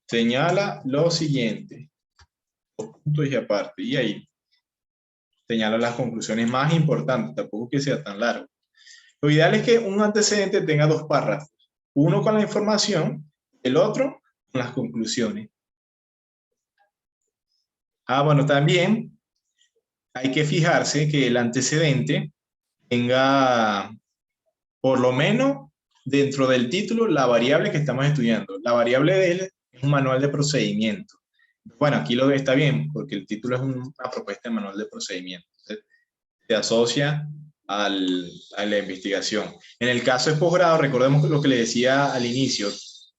señala lo siguiente. Puntos y aparte. Y ahí señala las conclusiones más importantes, tampoco que sea tan largo. Lo ideal es que un antecedente tenga dos párrafos, uno con la información, el otro con las conclusiones. Bueno, también hay que fijarse que el antecedente tenga, por lo menos, dentro del título, la variable que estamos estudiando. La variable de él es un manual de procedimiento. Bueno, aquí lo está bien, porque el título es una propuesta de manual de procedimiento. Entonces, se asocia a la investigación. En el caso de posgrado, recordemos lo que le decía al inicio.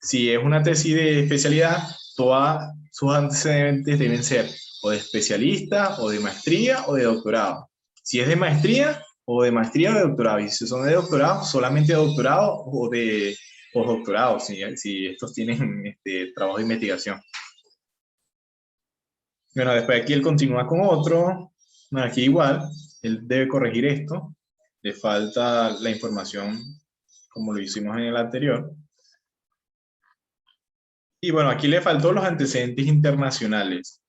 Si es una tesis de especialidad, todos sus antecedentes deben ser o de especialista, o de maestría, o de doctorado. Si es de maestría, o de doctorado. Y si son de doctorado, solamente de doctorado o de postdoctorado, si estos tienen trabajo de investigación. Bueno, después aquí él continúa con otro. Bueno, aquí igual, él debe corregir esto. Le falta la información como lo hicimos en el anterior. Y bueno, aquí le faltó los antecedentes internacionales.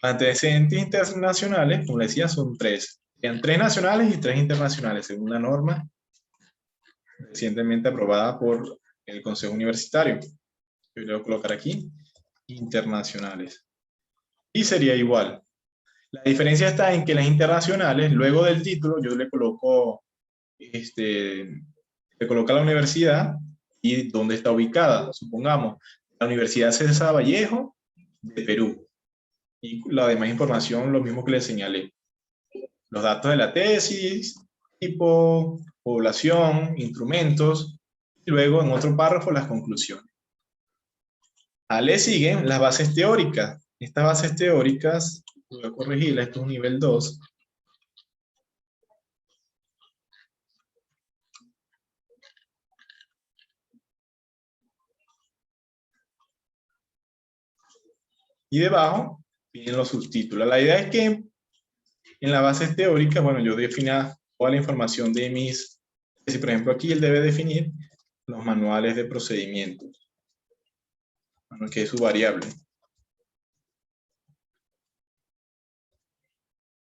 Los antecedentes internacionales, como le decía, son tres. Serían 3 nacionales y 3 internacionales, según la norma recientemente aprobada por el Consejo Universitario. Yo le voy a colocar aquí, internacionales. Y sería igual. La diferencia está en que las internacionales, luego del título, yo le coloco, le coloca la universidad y dónde está ubicada. Supongamos, la Universidad César Vallejo de Perú. Y la demás información, lo mismo que le señalé. Los datos de la tesis, tipo, población, instrumentos, y luego en otro párrafo las conclusiones. Le siguen las bases teóricas. Estas bases teóricas, voy a corregirla, esto es un nivel 2. Y debajo vienen los subtítulos. La idea es que en las bases teóricas, bueno, yo defina toda la información de mis, si por ejemplo aquí él debe definir los manuales de procedimientos, bueno, que es su variable.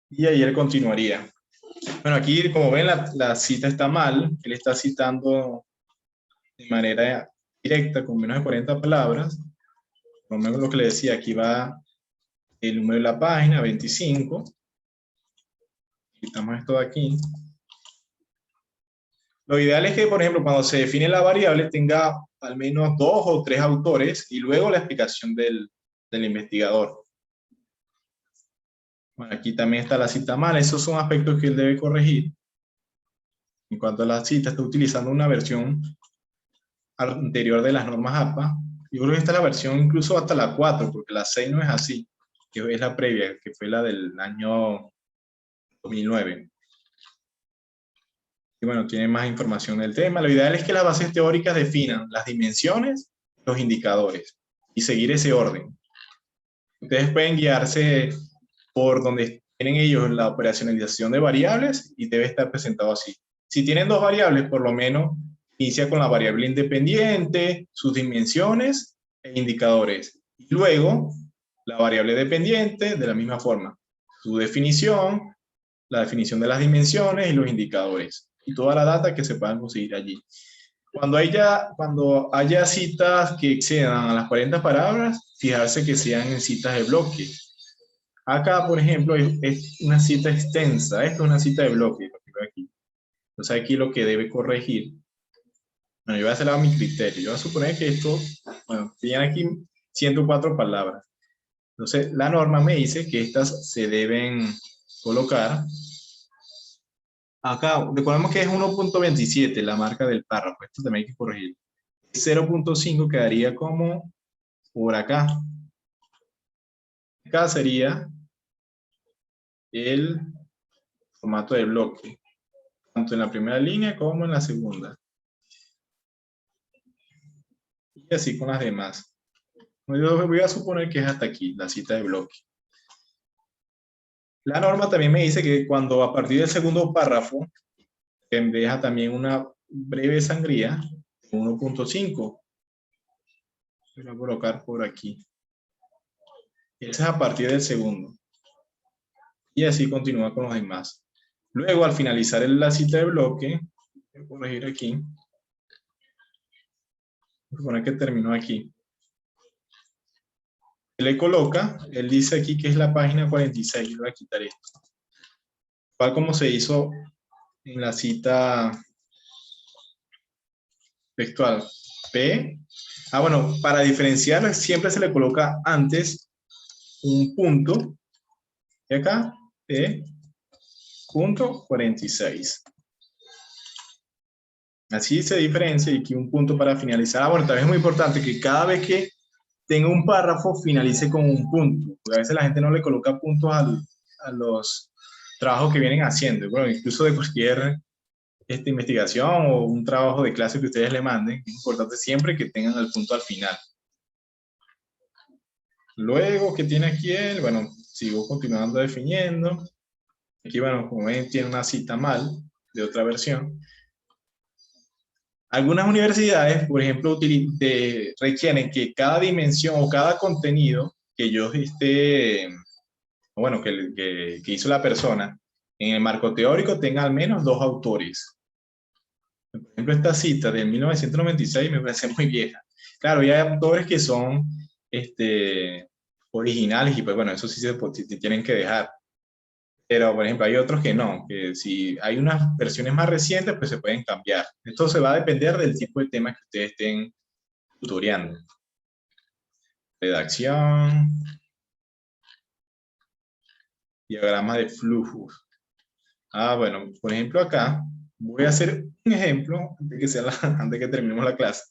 Y ahí él continuaría. Bueno, aquí como ven la cita está mal, él está citando de manera directa con menos de 40 palabras. Por lo menos lo que le decía, aquí va el número de la página, 25. Quitamos esto de aquí. Lo ideal es que, por ejemplo, cuando se define la variable tenga al menos 2 o 3 autores y luego la explicación del investigador. Bueno, aquí también está la cita mal. Esos son aspectos que él debe corregir. En cuanto a la cita, está utilizando una versión anterior de las normas APA. Yo creo que esta es la versión incluso hasta la 4, porque la 6 no es así, que es la previa, que fue la del año 2009. Y bueno, tiene más información del tema. Lo ideal es que las bases teóricas definan las dimensiones, los indicadores y seguir ese orden. Ustedes pueden guiarse por donde tienen ellos la operacionalización de variables y debe estar presentado así. Si tienen dos variables, por lo menos inicia con la variable independiente, sus dimensiones e indicadores. Y luego, la variable dependiente de la misma forma. Su definición, la definición de las dimensiones y los indicadores. Y toda la data que se puedan conseguir allí. Cuando haya citas que excedan a las 40 palabras, fijarse que sean en citas de bloque. Acá, por ejemplo, es una cita extensa. Esto es una cita de bloque, lo que veo aquí. Entonces aquí lo que debe corregir. Bueno, yo voy a hacer a mi criterio. Yo voy a suponer que esto, bueno, tiene aquí 104 palabras. Entonces, la norma me dice que estas se deben colocar. Acá, recordemos que es 1.27 la marca del párrafo. Esto también hay que corregir. 0.5 quedaría como por acá. Acá sería el formato de bloque, tanto en la primera línea como en la segunda. Y así con las demás. Yo voy a suponer que es hasta aquí, la cita de bloque. La norma también me dice que cuando a partir del segundo párrafo, deja también una breve sangría, 1.5. Voy a colocar por aquí. Ese es a partir del segundo. Y así continúa con los demás. Luego, al finalizar la cita de bloque, voy a corregir aquí. Voy a poner que terminó aquí. Le coloca, él dice aquí que es la página 46. Yo voy a quitar esto. Tal como se hizo en la cita textual. P. Bueno, para diferenciar siempre se le coloca antes un punto. Y acá, P. Punto 46. Así se diferencia y aquí un punto para finalizar. Bueno, también es muy importante que cada vez que tenga un párrafo finalice con un punto, porque a veces la gente no le coloca puntos a los trabajos que vienen haciendo. Bueno, incluso de cualquier investigación o un trabajo de clase que ustedes le manden, es importante siempre que tengan el punto al final. Luego, ¿qué tiene aquí él? Bueno, sigo continuando definiendo. Aquí, bueno, como ven, tiene una cita mal de otra versión. Algunas universidades, por ejemplo, requieren que cada dimensión o cada contenido que yo bueno, que hizo la persona en el marco teórico tenga al menos 2 autores. Por ejemplo, esta cita de 1996 me parece muy vieja. Claro, ya hay autores que son originales y pues bueno, eso sí se tienen que dejar. Pero, por ejemplo, hay otros que no, que si hay unas versiones más recientes, pues se pueden cambiar. Esto se va a depender del tipo de tema que ustedes estén tutoreando. Redacción. Diagrama de flujos. Bueno, por ejemplo acá, voy a hacer un ejemplo antes que terminemos la clase.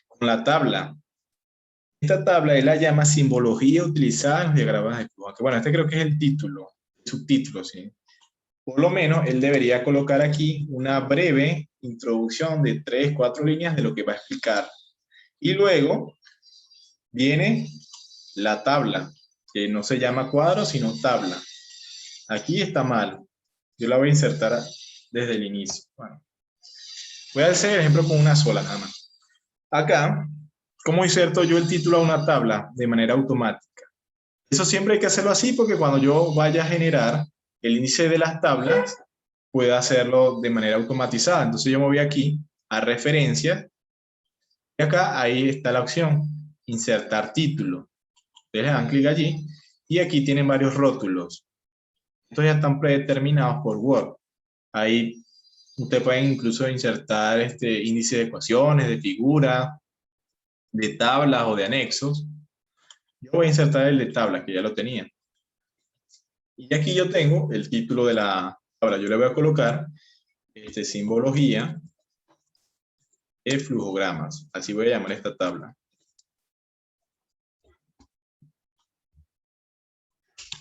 Con la tabla. Esta tabla él la llama simbología utilizada en los diagramas de flujo. Bueno, este creo que es el título, el subtítulo, ¿sí? Por lo menos él debería colocar aquí una breve introducción de 3, 4 líneas de lo que va a explicar. Y luego viene la tabla, que no se llama cuadro, sino tabla. Aquí está mal. Yo la voy a insertar desde el inicio. Bueno, voy a hacer el ejemplo con una sola nada más. Acá, ¿cómo inserto yo el título a una tabla de manera automática? Eso siempre hay que hacerlo así porque cuando yo vaya a generar el índice de las tablas, pueda hacerlo de manera automatizada. Entonces yo me voy aquí a referencias y acá ahí está la opción, insertar título. Ustedes le dan clic allí y aquí tienen varios rótulos. Estos ya están predeterminados por Word. Ahí usted puede incluso insertar índice de ecuaciones, de figuras, de tablas o de anexos. Yo voy a insertar el de tablas, que ya lo tenía. Y aquí yo tengo el título de la tabla. Yo le voy a colocar simbología de flujogramas. Así voy a llamar esta tabla.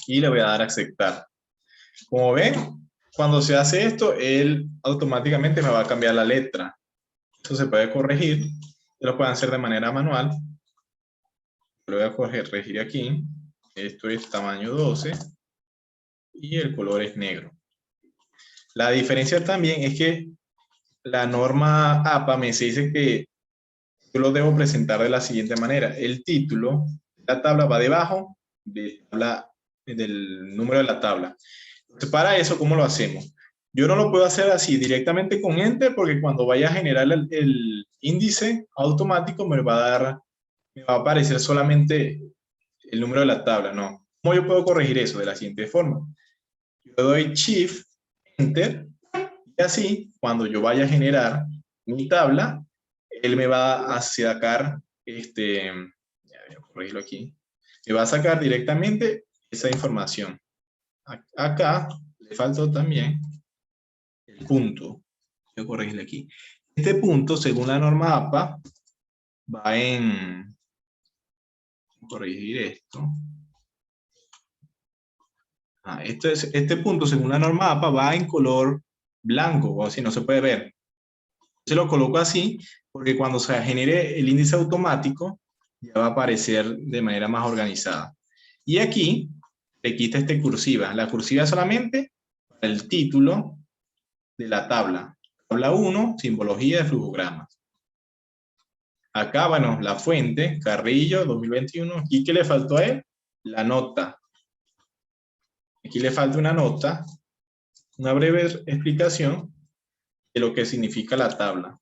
Y le voy a dar a aceptar. Como ven, Cuando se hace esto, él automáticamente me va a cambiar la letra. Eso se puede corregir. Lo pueden hacer de manera manual. Lo voy a corregir aquí. Esto es tamaño 12 y el color es negro. La diferencia también es que la norma APA me dice que yo lo debo presentar de la siguiente manera. El título de la tabla va debajo del número de la tabla. Entonces, para eso, ¿cómo lo hacemos? Yo no lo puedo hacer así directamente con Enter porque cuando vaya a generar el índice automático me va a aparecer solamente el número de la tabla. No. ¿Cómo yo puedo corregir eso? De la siguiente forma. Yo doy Shift, Enter, y así, cuando yo vaya a generar mi tabla, él me va a sacar, ya voy a corregirlo aquí, me va a sacar directamente esa información. Acá le faltó también el punto. Voy a corregirle aquí. Este punto, según la norma APA, va en... Voy a corregir esto. Este punto, según la norma APA, va en color blanco, o así no se puede ver. Se lo coloco así porque cuando se genere el índice automático ya va a aparecer de manera más organizada. Y aquí le quita cursiva. La cursiva solamente para el título de la tabla. Tabla 1, simbología de flujogramas. Acá, bueno, la fuente, Carrillo, 2021. ¿Y qué le faltó a él? La nota. Aquí le falta una nota, una breve explicación de lo que significa la tabla.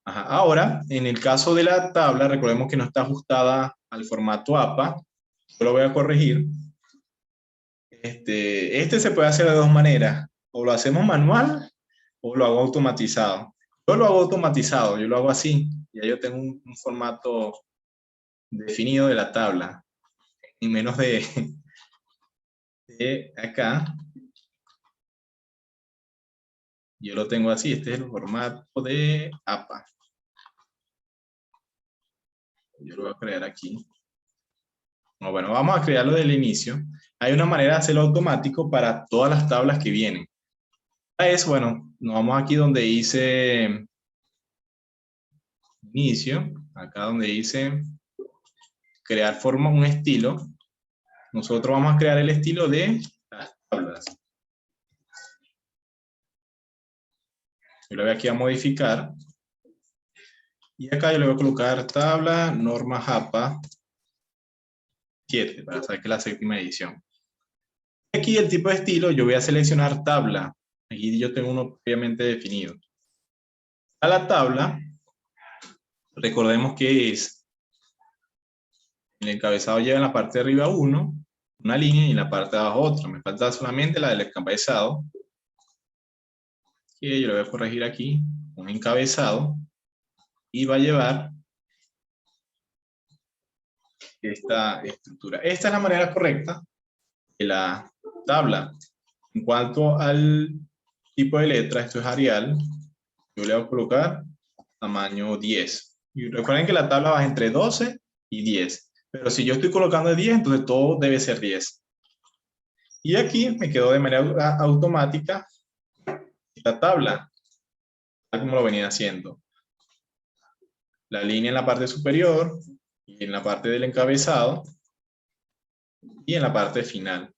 Ajá. Ahora, en el caso de la tabla, recordemos que no está ajustada al formato APA. Yo lo voy a corregir. Este se puede hacer de dos maneras. O lo hacemos manual o lo hago automatizado. Yo lo hago automatizado, yo lo hago así. Ya yo tengo un formato definido de la tabla. Y menos de acá. Yo lo tengo así. Este es el formato de APA. Yo lo voy a crear aquí. Bueno, vamos a crearlo del inicio. Hay una manera de hacerlo automático para todas las tablas que vienen. Para eso, bueno, nos vamos aquí donde dice inicio, acá donde dice crear forma, un estilo. Nosotros vamos a crear el estilo de las tablas. Yo le voy aquí a modificar. Y acá yo le voy a colocar tabla norma APA 7, para saber que es la séptima edición. Aquí el tipo de estilo, yo voy a seleccionar tabla. Aquí yo tengo uno previamente definido. A la tabla, recordemos que es, el encabezado lleva en la parte de arriba una línea y en la parte de abajo otra. Me falta solamente la del encabezado, que yo le voy a corregir aquí, un encabezado, y va a llevar esta estructura. Esta es la manera correcta de la tabla. En cuanto al tipo de letra, esto es Arial, yo le voy a colocar tamaño 10. Y recuerden que la tabla va entre 12 y 10. Pero si yo estoy colocando 10, entonces todo debe ser 10. Y aquí me quedó de manera automática la tabla, tal como lo venía haciendo. La línea en la parte superior, y en la parte del encabezado, y en la parte final.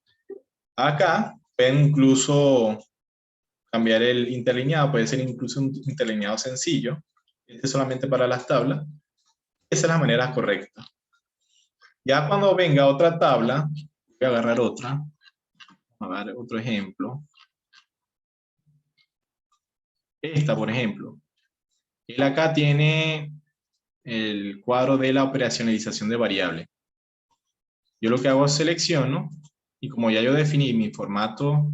Acá pueden incluso cambiar el interlineado, puede ser incluso un interlineado sencillo. Este es solamente para las tablas. Esa es la manera correcta. Ya cuando venga otra tabla, voy a agarrar otra. A ver, otro ejemplo. Esta, por ejemplo. Él acá tiene el cuadro de la operacionalización de variables. Yo lo que hago es selecciono, y como ya yo definí mi formato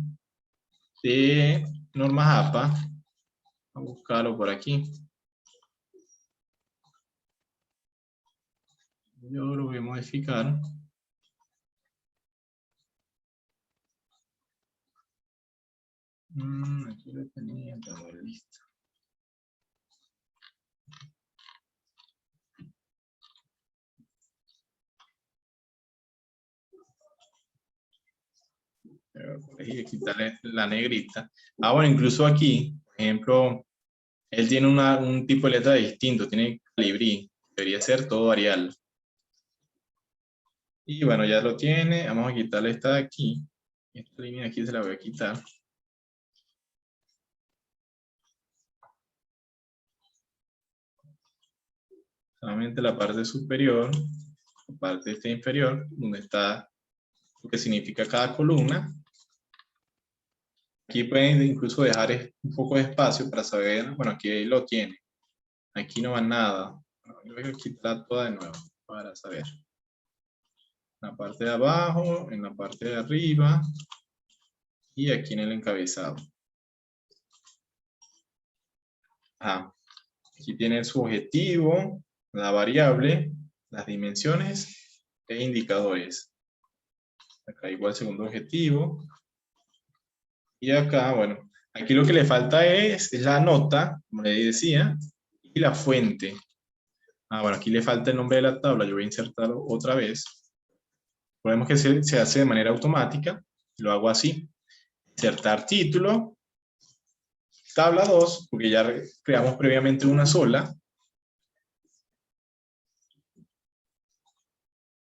de normas APA, voy a buscarlo por aquí. Yo lo voy a modificar. Aquí lo tenía, tengo listo. Y quitarle la negrita. Ah, bueno, incluso aquí, por ejemplo, él tiene un tipo de letra distinto, tiene Calibri, debería ser todo Arial. Y bueno, ya lo tiene, vamos a quitarle esta de aquí. Esta línea de aquí se la voy a quitar. Solamente la parte superior, la parte esta inferior, donde está lo que significa cada columna. Aquí pueden incluso dejar un poco de espacio para saber, bueno, aquí lo tiene. Aquí no va nada. Voy a quitar toda de nuevo para saber. En la parte de abajo, en la parte de arriba y aquí en el encabezado. Aquí tiene su objetivo, la variable, las dimensiones e indicadores. Acá igual segundo objetivo. Y acá, bueno, aquí lo que le falta es la nota, como le decía, y la fuente. Bueno, aquí le falta el nombre de la tabla, yo voy a insertarlo otra vez. Podemos que se hace de manera automática, lo hago así. Insertar título, tabla 2, porque ya creamos previamente una sola.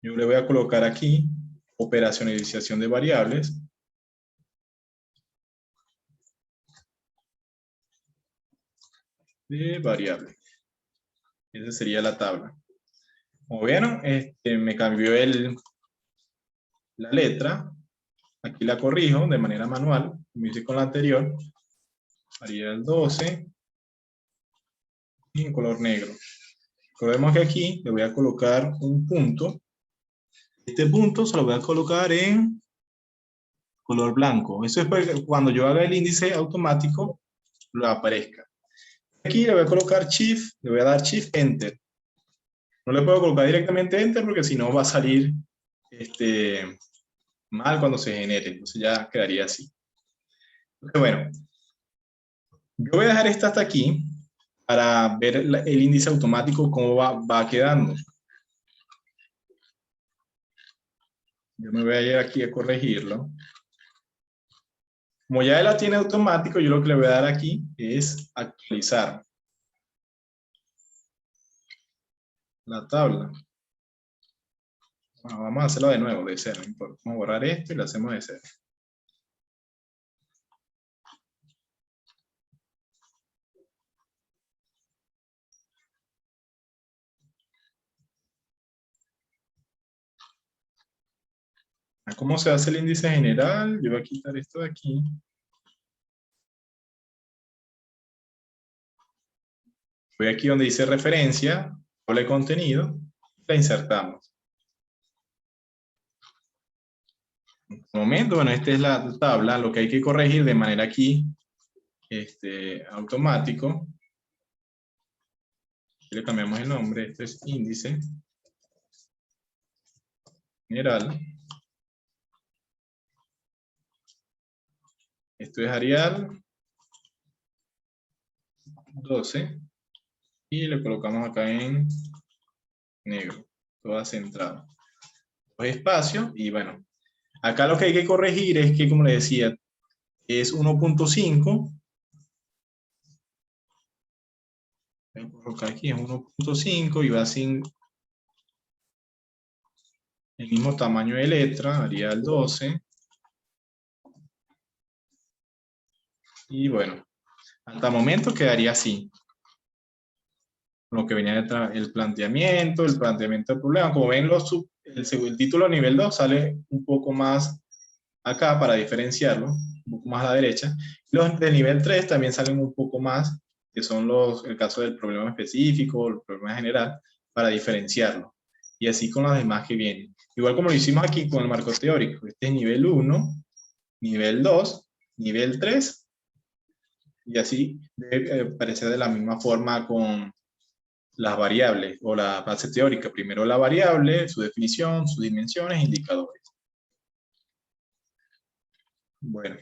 Yo le voy a colocar aquí, operacionalización de variables. De variable. Esa sería la tabla. Como vieron, me cambió la letra. Aquí la corrijo de manera manual, como hice con la anterior. Haría el 12 y en color negro. Recordemos que aquí le voy a colocar un punto. Este punto se lo voy a colocar en color blanco. Eso es para que cuando yo haga el índice automático lo aparezca. Aquí le voy a colocar Shift, le voy a dar Shift Enter. No le puedo colocar directamente Enter porque si no va a salir mal cuando se genere. Entonces ya quedaría así. Entonces, bueno, yo voy a dejar esta hasta aquí para ver el índice automático cómo va quedando. Yo me voy a ir aquí a corregirlo. Como ya él la tiene automático, yo lo que le voy a dar aquí es actualizar la tabla. Bueno, vamos a hacerlo de nuevo, de cero, no importa. Vamos a borrar esto y lo hacemos de cero. ¿Cómo se hace el índice general? Yo voy a quitar esto de aquí. Voy aquí donde dice referencia, tabla de contenido, la insertamos. En este momento, bueno, esta es la tabla, lo que hay que corregir de manera aquí, automático. Aquí le cambiamos el nombre, esto es índice general. Esto es Arial 12 y le colocamos acá en negro, todo centrado. Dos espacios y bueno, acá lo que hay que corregir es que, como le decía, es 1.5. Voy a colocar aquí es 1.5 y va sin el mismo tamaño de letra, Arial 12. Y bueno, hasta el momento quedaría así. Lo que venía detrás, el planteamiento del problema. Como ven, el título nivel 2 sale un poco más acá para diferenciarlo, un poco más a la derecha. Los de nivel 3 también salen un poco más, que son el caso del problema específico, el problema general, para diferenciarlo. Y así con los demás que vienen. Igual como lo hicimos aquí con el marco teórico. Este es nivel 1, nivel 2, nivel 3. Y así debe parecer de la misma forma con las variables o la base teórica. Primero la variable, su definición, sus dimensiones, indicadores. Bueno,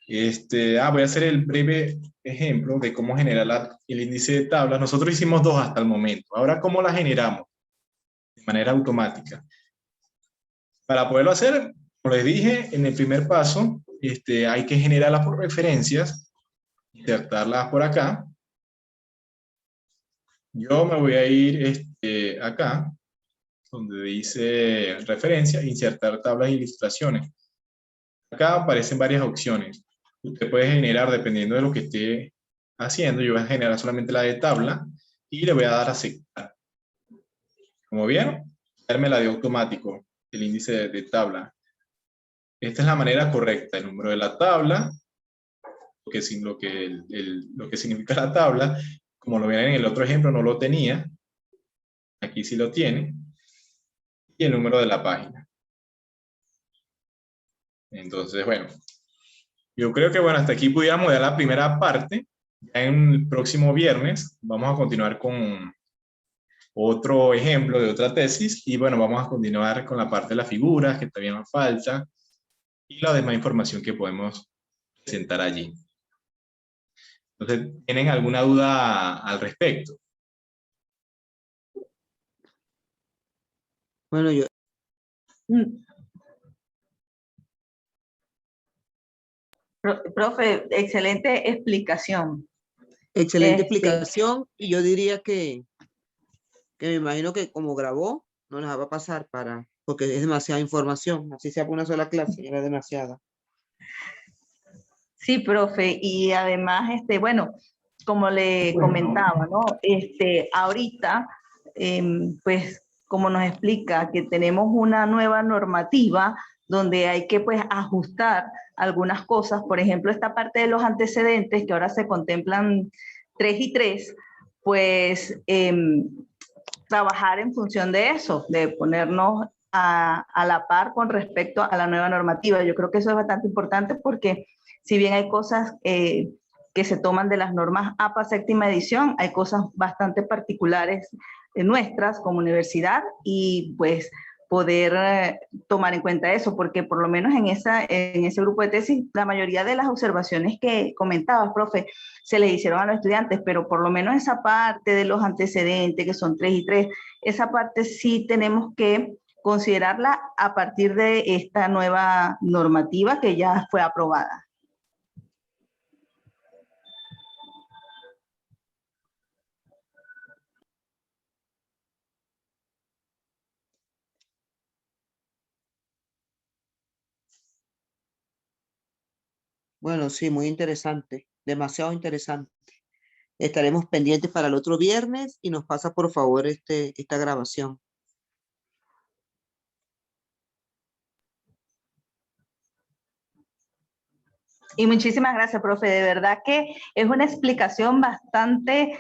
voy a hacer el breve ejemplo de cómo generar el índice de tablas. Nosotros hicimos dos hasta el momento. Ahora, ¿cómo la generamos? De manera automática. Para poderlo hacer, Como les dije, en el primer paso, hay que generarlas por referencias, insertarlas por acá. Yo me voy a ir acá, donde dice referencia, insertar tablas e ilustraciones. Acá aparecen varias opciones. Usted puede generar, dependiendo de lo que esté haciendo, yo voy a generar solamente la de tabla y le voy a dar a aceptar. Como vieron, darme la de automático, el índice de tabla. Esta es la manera correcta, el número de la tabla, lo que significa la tabla. Como lo ven en el otro ejemplo, no lo tenía. Aquí sí lo tiene. Y el número de la página. Entonces, bueno, yo creo que, bueno, hasta aquí pudiéramos dar la primera parte. Ya en el próximo viernes vamos a continuar con otro ejemplo de otra tesis. Y bueno, vamos a continuar con la parte de las figuras, que todavía nos falta, y la demás información que podemos presentar allí. Entonces, ¿tienen alguna duda al respecto?
Bueno, yo,
Profe, excelente explicación.
excelente explicación, y yo diría que me imagino que como grabó, no las va a pasar porque es demasiada información, así sea por una sola clase, era demasiada.
Sí, profe, y además, bueno, como le comentaba, ¿no? Ahorita, pues, como nos explica que tenemos una nueva normativa donde hay que, pues, ajustar algunas cosas, por ejemplo, esta parte de los antecedentes, que ahora se contemplan 3 y 3, pues, trabajar en función de eso, de ponernos a la par con respecto a la nueva normativa. Yo creo que eso es bastante importante porque si bien hay cosas que se toman de las normas APA séptima edición, hay cosas bastante particulares nuestras como universidad y pues poder tomar en cuenta eso, porque por lo menos en ese grupo de tesis, la mayoría de las observaciones que comentabas, profe, se le hicieron a los estudiantes, pero por lo menos esa parte de los antecedentes, que son 3 y 3, esa parte sí tenemos que considerarla a partir de esta nueva normativa que ya fue aprobada.
Bueno, sí, muy interesante, demasiado interesante. Estaremos pendientes para el otro viernes y nos pasa por favor esta grabación.
Y muchísimas gracias, profe. De verdad que es una explicación bastante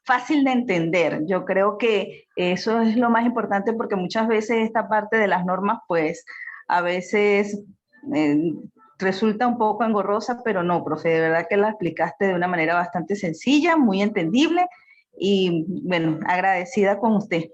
fácil de entender. Yo creo que eso es lo más importante porque muchas veces esta parte de las normas, pues, a veces resulta un poco engorrosa, pero no, profe, de verdad que la explicaste de una manera bastante sencilla, muy entendible y, bueno, agradecida con usted.